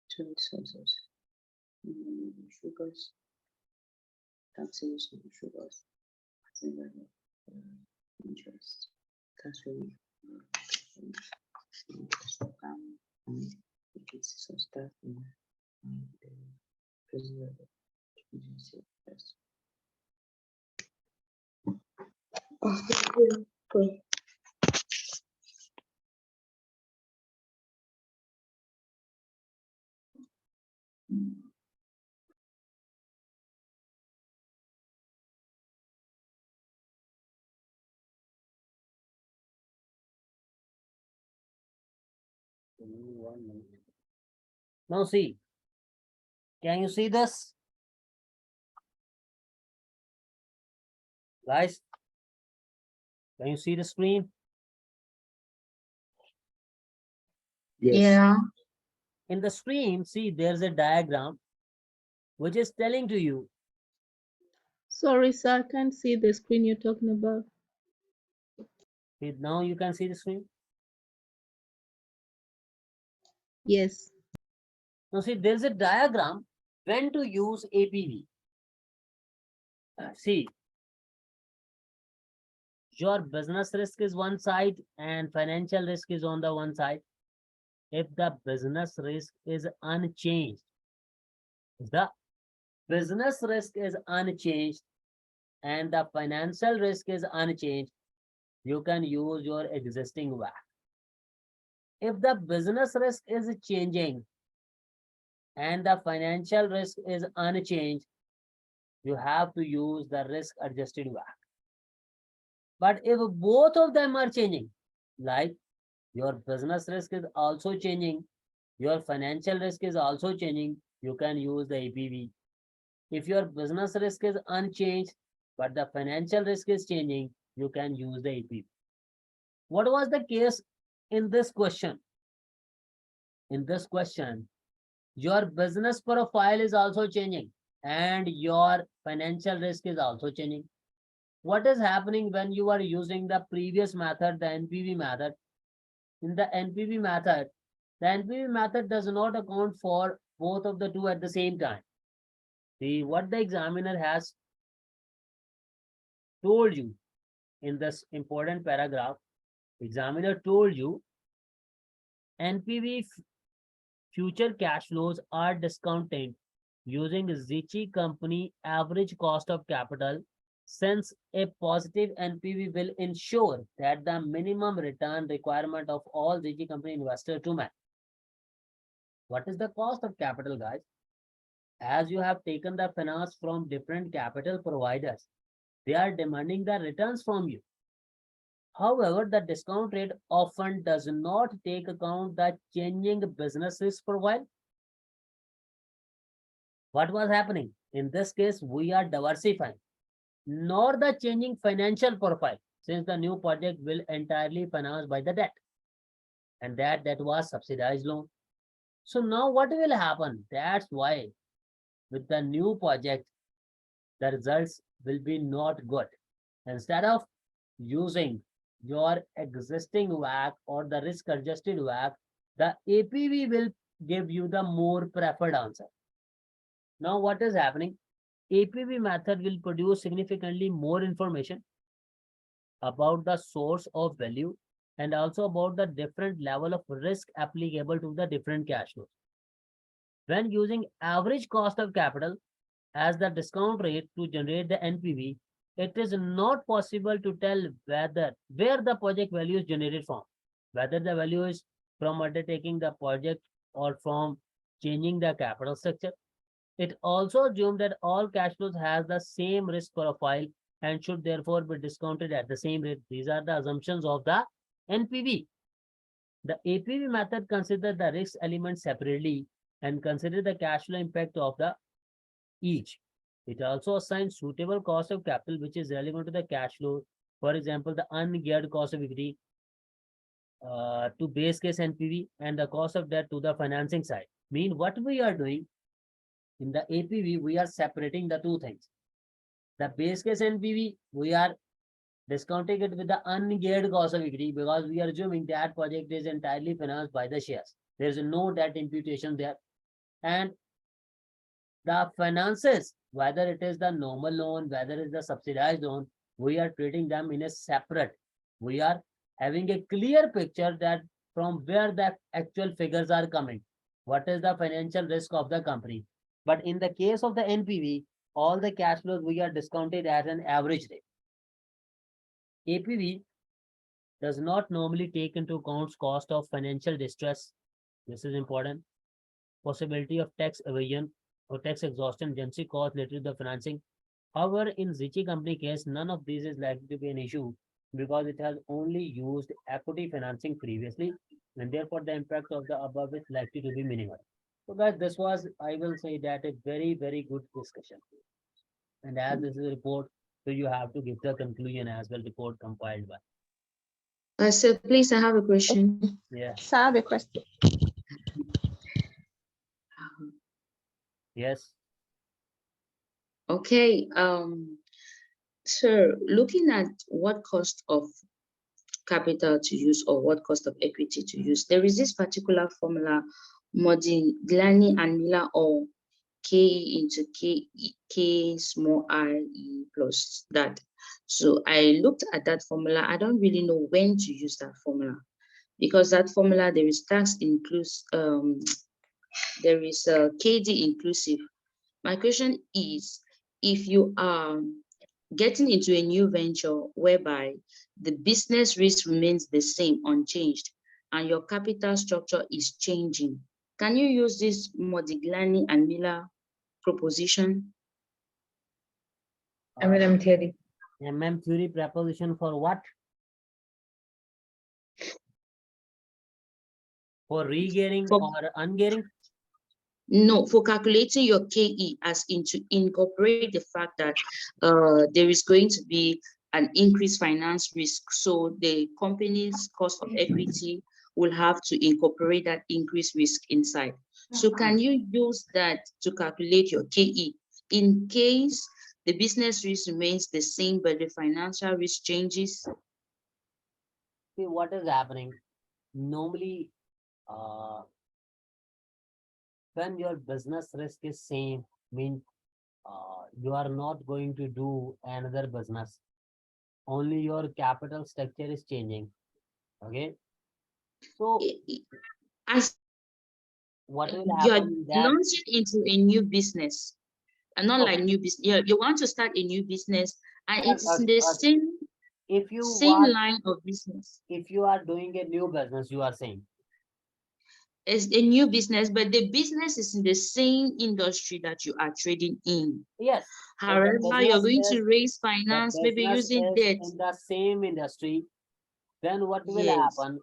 [SPEAKER 7] trade sources. Sugars, taxation, sugars, interest, cash flow, some stuff in
[SPEAKER 1] Now see, can you see this? Guys, can you see the screen?
[SPEAKER 8] Yes.
[SPEAKER 2] Yeah.
[SPEAKER 1] In the screen, see, there's a diagram which is telling to you.
[SPEAKER 11] Sorry, sir, I can't see the screen you're talking about.
[SPEAKER 1] See, now you can see the screen.
[SPEAKER 11] Yes.
[SPEAKER 1] Now see, there's a diagram when to use APV. See, your business risk is one side and financial risk is on the one side. If the business risk is unchanged, the business risk is unchanged and the financial risk is unchanged, you can use your existing WACC. If the business risk is changing and the financial risk is unchanged, you have to use the risk adjusted WACC. But if both of them are changing, like your business risk is also changing, your financial risk is also changing, you can use the APV. If your business risk is unchanged, but the financial risk is changing, you can use the APV. What was the case in this question? In this question, your business profile is also changing and your financial risk is also changing. What is happening when you are using the previous method, the NPV method? In the NPV method does not account for both of the two at the same time. See what the examiner has told you in this important paragraph. Examiner told you NPV future cash flows are discounted using ZICHI company average cost of capital, since a positive NPV will ensure that the minimum return requirement of all ZICHI company investors to match. What is the cost of capital, guys? As you have taken the finance from different capital providers, they are demanding the returns from you. However, the discount rate often does not take account the changing business risk profile. What was happening? In this case, we are diversifying, nor the changing financial profile, since the new project will entirely financed by the debt. And that was subsidized loan. So now what will happen? That's why with the new project, the results will be not good. Instead of using your existing WACC or the risk adjusted WACC, the APV will give you the more preferred answer. Now what is happening? APV method will produce significantly more information about the source of value and also about the different level of risk applicable to the different cash flows. When using average cost of capital as the discount rate to generate the NPV, it is not possible to tell where the project value is generated from, whether the value is from undertaking the project or from changing the capital structure. It also assumes that all cash flows has the same risk profile and should therefore be discounted at the same rate. These are the assumptions of the NPV. The APV method considers the risk elements separately and consider the cash flow impact of the each. It also assigns suitable cost of capital which is relevant to the cash flow. For example, the ungeared cost of equity to base case NPV and the cost of debt to the financing side. Mean what we are doing in the APV, we are separating the two things. The base case NPV, we are discounting it with the ungeared cost of equity because we are assuming that project is entirely financed by the shares. There is no debt imputation there. And the finances, whether it is the normal loan, whether it is the subsidized loan, we are treating them in a separate. We are having a clear picture that from where the actual figures are coming. What is the financial risk of the company? But in the case of the NPV, all the cash flows we are discounted at an average rate. APV does not normally take into account cost of financial distress. This is important. Possibility of tax evasion or tax exhaustion, agency cost related to the financing. However, in ZICHI company case, none of these is likely to be an issue because it has only used equity financing previously, and therefore the impact of the above is likely to be minimal. So guys, this was, I will say that a very, very good discussion. And as this is a report, so you have to give the conclusion as well, report compiled by.
[SPEAKER 7] So please, I have a question.
[SPEAKER 1] Yeah.
[SPEAKER 11] So I have a question.
[SPEAKER 1] Yes.
[SPEAKER 7] Okay. So looking at what cost of capital to use or what cost of equity to use, there is this particular formula, Modigliani and Miller, or K into K small I E plus that. So I looked at that formula. I don't really know when to use that formula because that formula, there is tax inclusive, there is KD inclusive. My question is, if you are getting into a new venture whereby the business risk remains the same, unchanged, and your capital structure is changing, can you use this Modigliani and Miller proposition?
[SPEAKER 2] MM theory.
[SPEAKER 1] MM theory proposition for what? For regearing or ungearing?
[SPEAKER 7] No, for calculating your KE, as into incorporate the fact that there is going to be an increased finance risk. So the company's cost of equity will have to incorporate that increased risk inside. So can you use that to calculate your KE in case the business risk remains the same, but the financial risk changes?
[SPEAKER 1] See what is happening. Normally, when your business risk is same, means you are not going to do another business. Only your capital structure is changing. Okay. So
[SPEAKER 7] as
[SPEAKER 1] what will
[SPEAKER 7] you're
[SPEAKER 1] happen that
[SPEAKER 7] launching into a new business, and not like new business, you want to start a new business, and it is in the same line of business.
[SPEAKER 1] If you are doing a new business, you are saying
[SPEAKER 7] it's a new business, but the business is in the same industry that you are trading in.
[SPEAKER 1] Yes.
[SPEAKER 7] However, you're going to raise finance, maybe using debt
[SPEAKER 1] in the same industry. Then what will
[SPEAKER 7] Yes.
[SPEAKER 1] happen?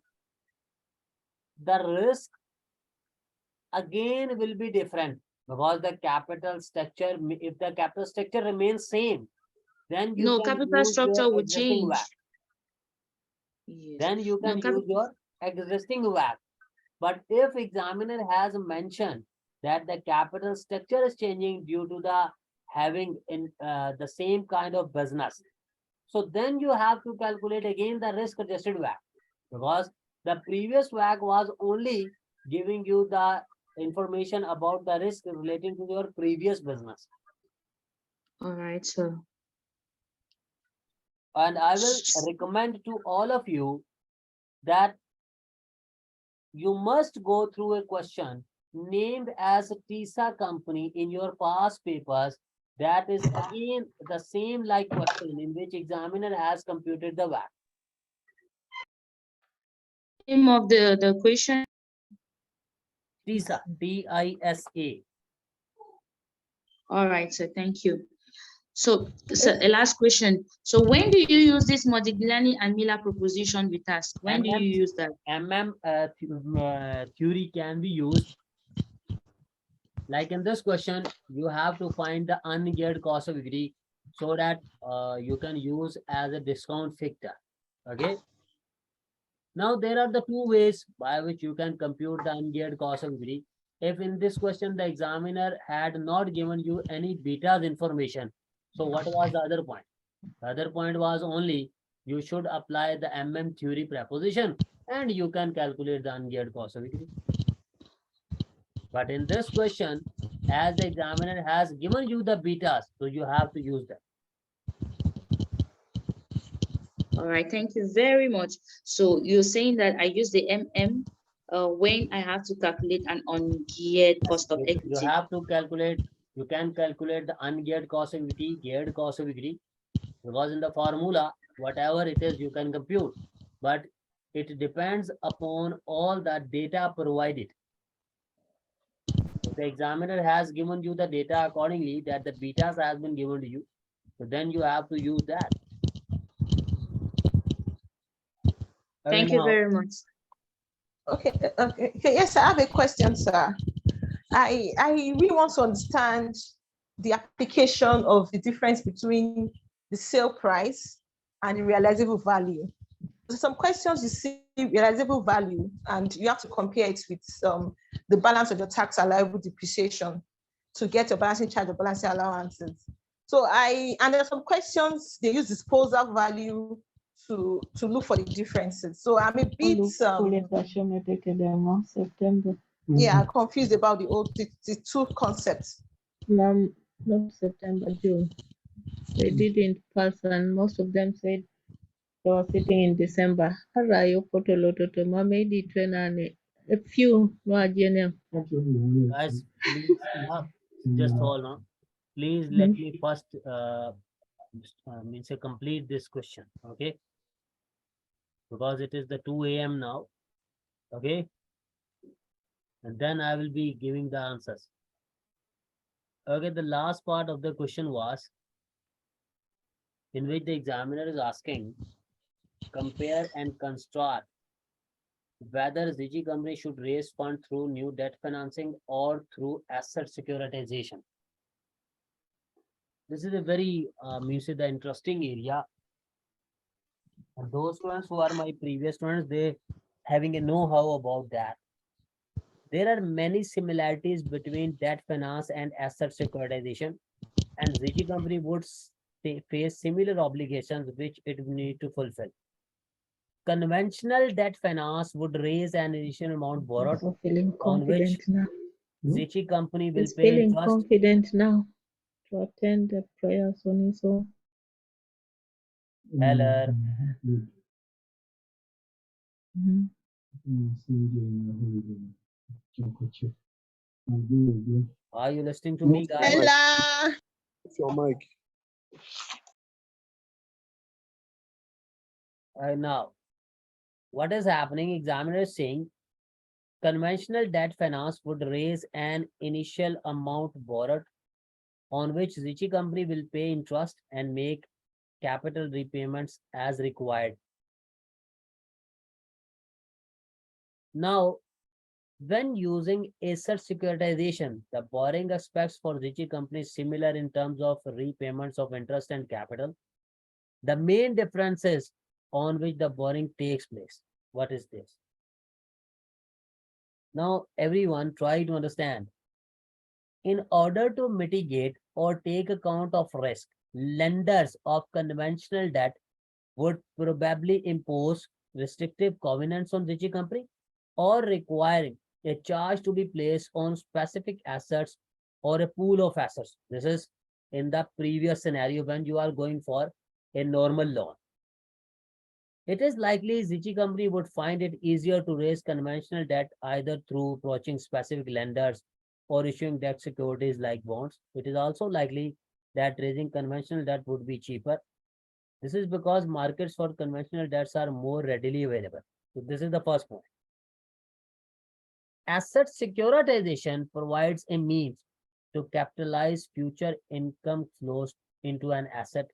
[SPEAKER 1] The risk again will be different because the capital structure, if the capital structure remains same, then you
[SPEAKER 7] No,
[SPEAKER 1] can
[SPEAKER 7] capital
[SPEAKER 1] use
[SPEAKER 7] structure
[SPEAKER 1] your
[SPEAKER 7] will
[SPEAKER 1] existing
[SPEAKER 7] change.
[SPEAKER 1] WACC.
[SPEAKER 7] Yes.
[SPEAKER 1] Then you can use your existing WACC. But if examiner has mentioned that the capital structure is changing due to the having in the same kind of business, so then you have to calculate again the risk adjusted WACC, because the previous WACC was only giving you the information about the risk relating to your previous business.
[SPEAKER 7] All right, sir.
[SPEAKER 1] And I will recommend to all of you that you must go through a question named as TISA company in your past papers. That is again the same like question in which examiner has computed the WACC.
[SPEAKER 7] Name of the question?
[SPEAKER 1] TISA, T-I-S-A.
[SPEAKER 7] All right, sir. Thank you. So, a last question. So when do you use this Modigliani and Miller proposition with us? When do you use that?
[SPEAKER 1] Theory can be used. Like in this question, you have to find the ungeared cost of equity so that you can use as a discount factor. Okay. Now there are the two ways by which you can compute the ungeared cost of equity. If in this question the examiner had not given you any betas information, so what was the other point? The other point was only you should apply the theory preposition and you can calculate the ungeared cost of equity. But in this question, as the examiner has given you the betas, so you have to use them.
[SPEAKER 7] All right, thank you very much. So you're saying that I use the when I have to calculate an ungeared cost of equity.
[SPEAKER 1] You have to calculate, you can calculate the ungeared cost of equity, geared cost of equity, because in the formula, whatever it is, you can compute. But it depends upon all the data provided. If the examiner has given you the data accordingly that the betas has been given to you, so then you have to use that.
[SPEAKER 7] Thank you very much.
[SPEAKER 12] Okay. Yes, I have a question, sir. I really want to understand the application of the difference between the sale price and the realizable value. Some questions you see realizable value and you have to compare it with the balance of your tax allowable depreciation to get your balancing charge or balancing allowances. So and there are some questions they use disposal value to look for the differences. So I'm a bit yeah, confused about the two concepts.
[SPEAKER 11] Not September, June. They didn't pass, and most of them said they were sitting in December. A few
[SPEAKER 1] Guys, please just hold on. Please let me first say complete this question, okay? Because it is the 2 a.m. now, okay? And then I will be giving the answers. Okay, the last part of the question was in which the examiner is asking, compare and construct whether ZICHI company should raise fund through new debt financing or through asset securitization. This is a very the interesting area. And those students who are my previous students, they having a know-how about that. There are many similarities between debt finance and asset securitization, and ZICHI company would face similar obligations which it would need to fulfill. Conventional debt finance would raise an initial amount borrowed on which ZICHI company will
[SPEAKER 11] He's
[SPEAKER 1] pay
[SPEAKER 11] feeling
[SPEAKER 1] interest.
[SPEAKER 11] confident now to attend the prayers on his own.
[SPEAKER 1] Hello. Are you listening to me, guys?
[SPEAKER 12] Hello.
[SPEAKER 8] It's your mic.
[SPEAKER 1] Now, what is happening? Examiner is saying conventional debt finance would raise an initial amount borrowed on which ZICHI company will pay interest and make capital repayments as required. Now, when using asset securitization, the borrowing aspects for ZICHI company is similar in terms of repayments of interest and capital. The main difference is on which the borrowing takes place. What is this? Now, everyone try to understand. In order to mitigate or take account of risk, lenders of conventional debt would probably impose restrictive covenants on ZICHI company or requiring a charge to be placed on specific assets or a pool of assets. This is in the previous scenario when you are going for a normal loan. It is likely ZICHI company would find it easier to raise conventional debt either through approaching specific lenders or issuing debt securities like bonds. It is also likely that raising conventional debt would be cheaper. This is because markets for conventional debts are more readily available. So this is the first point. Asset securitization provides a means to capitalize future income flows into an asset.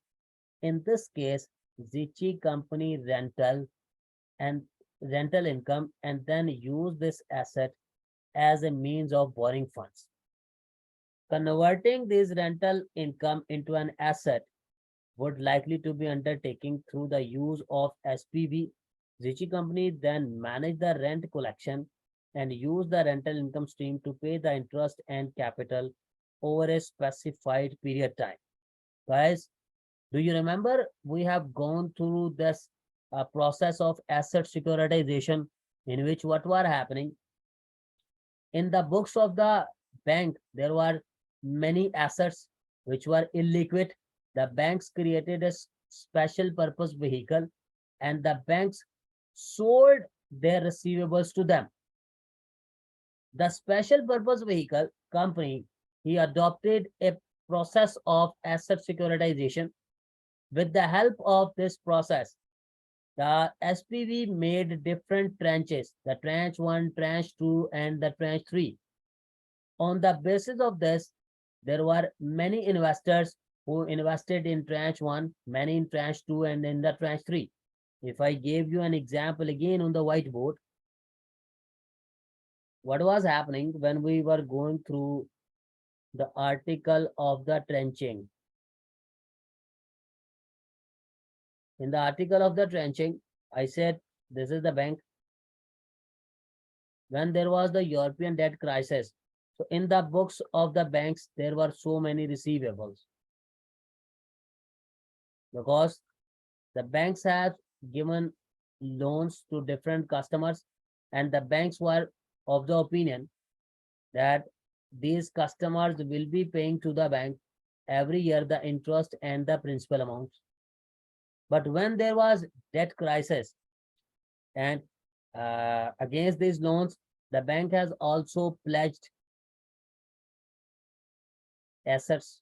[SPEAKER 1] In this case, ZICHI company rental income and then use this asset as a means of borrowing funds. Converting this rental income into an asset would likely to be undertaken through the use of SPV. ZICHI company then manage the rent collection and use the rental income stream to pay the interest and capital over a specified period time. Guys, do you remember we have gone through this process of asset securitization in which what were happening? In the books of the bank, there were many assets which were illiquid. The banks created a special purpose vehicle and the banks sold their receivables to them. The special purpose vehicle company, he adopted a process of asset securitization. With the help of this process, the SPV made different tranches, the tranche 1, tranche 2, and the tranche 3. On the basis of this, there were many investors who invested in tranche 1, many in tranche 2, and in the tranche 3. If I gave you an example again on the whiteboard, what was happening when we were going through the article of the tranching? In the article of the tranching, I said, this is the bank. When there was the European debt crisis, so in the books of the banks, there were so many receivables. Because the banks have given loans to different customers and the banks were of the opinion that these customers will be paying to the bank every year the interest and the principal amounts. But when there was debt crisis and against these loans, the bank has also pledged assets.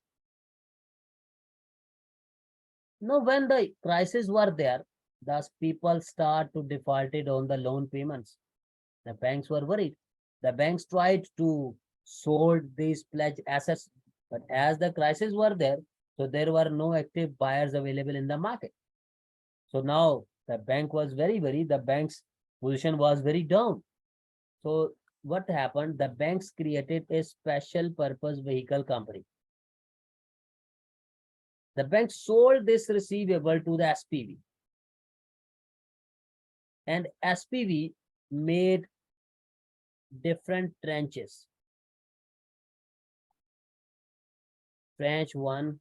[SPEAKER 1] Now, when the crises were there, thus people start to defaulted on the loan payments. The banks were worried. The banks tried to sold these pledged assets, but as the crises were there, so there were no active buyers available in the market. So now the bank was very worried. The bank's position was very down. So what happened? The banks created a special purpose vehicle company. The bank sold this receivable to the SPV. And SPV made different tranches. Tranche 1,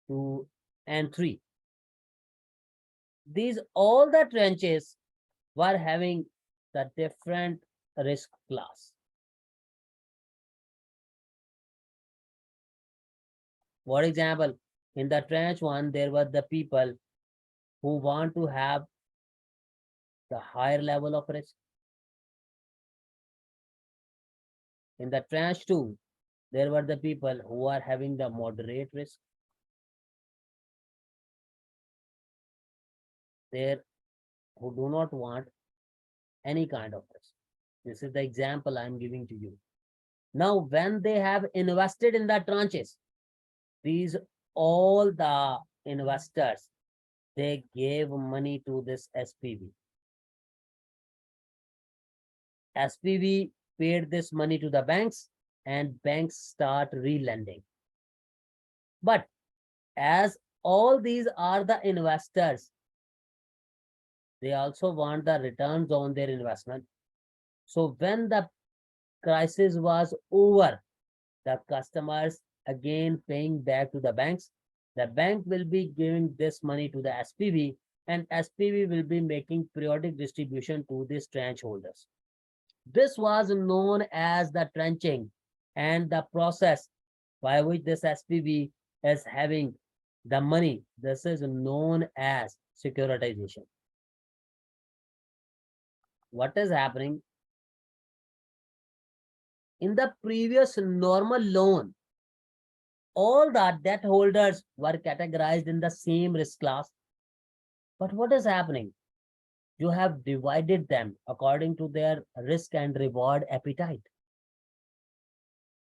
[SPEAKER 1] 2, and 3. These all the tranches were having the different risk class. For example, in the tranche 1, there were the people who want to have the higher level of risk. In the tranche 2, there were the people who are having the moderate risk. There who do not want any kind of risk. This is the example I'm giving to you. Now, when they have invested in the tranches, these all the investors, they gave money to this SPV. SPV paid this money to the banks and banks start re-lending. But as all these are the investors, they also want the returns on their investment. So when the crisis was over, the customers again paying back to the banks, the bank will be giving this money to the SPV and SPV will be making periodic distribution to these tranche holders. This was known as the tranching, and the process by which this SPV is having the money, this is known as securitization. What is happening? In the previous normal loan, all the debt holders were categorized in the same risk class. But what is happening? You have divided them according to their risk and reward appetite.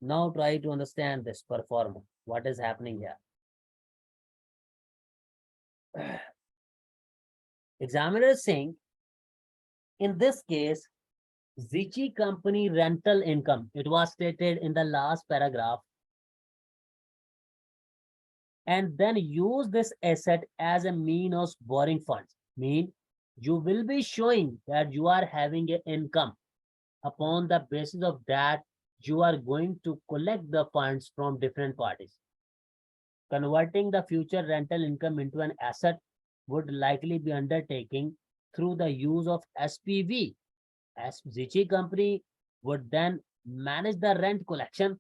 [SPEAKER 1] Now try to understand this performance. What is happening here? Examiner is saying, in this case, ZICHI company rental income, it was stated in the last paragraph, and then use this asset as a mean of borrowing funds. Mean you will be showing that you are having an income. Upon the basis of that, you are going to collect the funds from different parties. Converting the future rental income into an asset would likely be undertaken through the use of SPV. As ZICHI company would then manage the rent collection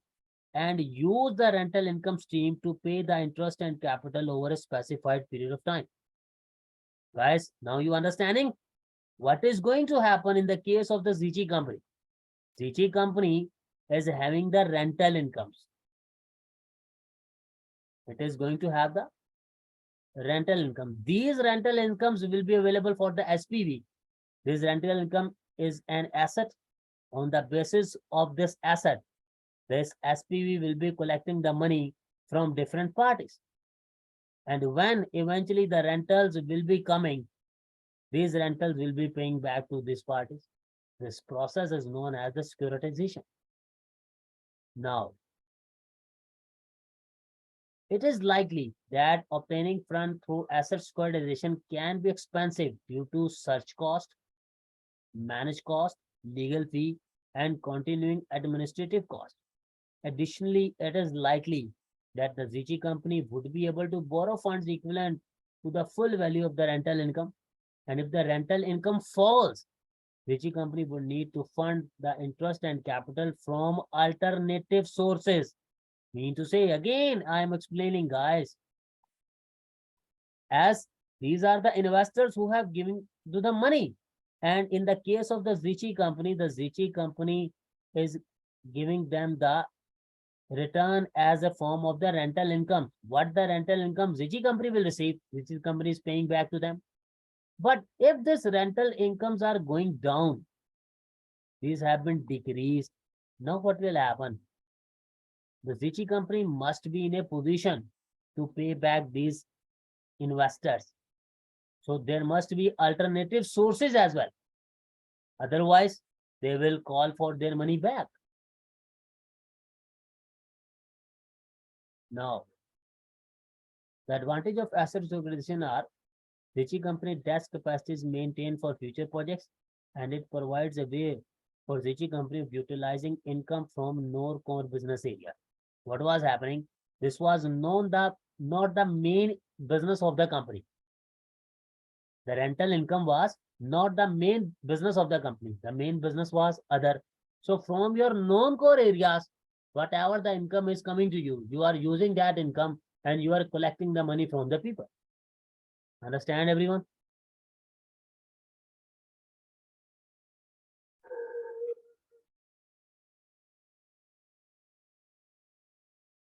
[SPEAKER 1] and use the rental income stream to pay the interest and capital over a specified period of time. Guys, now you understanding what is going to happen in the case of the ZICHI company? ZICHI company is having the rental incomes. It is going to have the rental income. These rental incomes will be available for the SPV. This rental income is an asset. On the basis of this asset, this SPV will be collecting the money from different parties. And when eventually the rentals will be coming, these rentals will be paying back to these parties. This process is known as the securitization. Now, it is likely that obtaining funds through asset securitization can be expensive due to search cost, managed cost, legal fee, and continuing administrative cost. Additionally, it is likely that the ZICHI company would be able to borrow funds equivalent to the full value of the rental income. And if the rental income falls, ZICHI company would need to fund the interest and capital from alternative sources. Mean to say, again, I am explaining, guys, as these are the investors who have given to the money. And in the case of the ZICHI company is giving them the return as a form of the rental income. What the rental income ZICHI company will receive, ZICHI company is paying back to them. But if this rental incomes are going down, these have been decreased. Now what will happen? The ZICHI company must be in a position to pay back these investors. So there must be alternative sources as well. Otherwise, they will call for their money back. Now, the advantage of asset securitization are ZICHI company debt capacity is maintained for future projects, and it provides a way for ZICHI company of utilizing income from non-core business area. What was happening? This was not the main business of the company. The rental income was not the main business of the company. The main business was other. So from your non-core areas, whatever the income is coming to you, you are using that income and you are collecting the money from the people. Understand, everyone?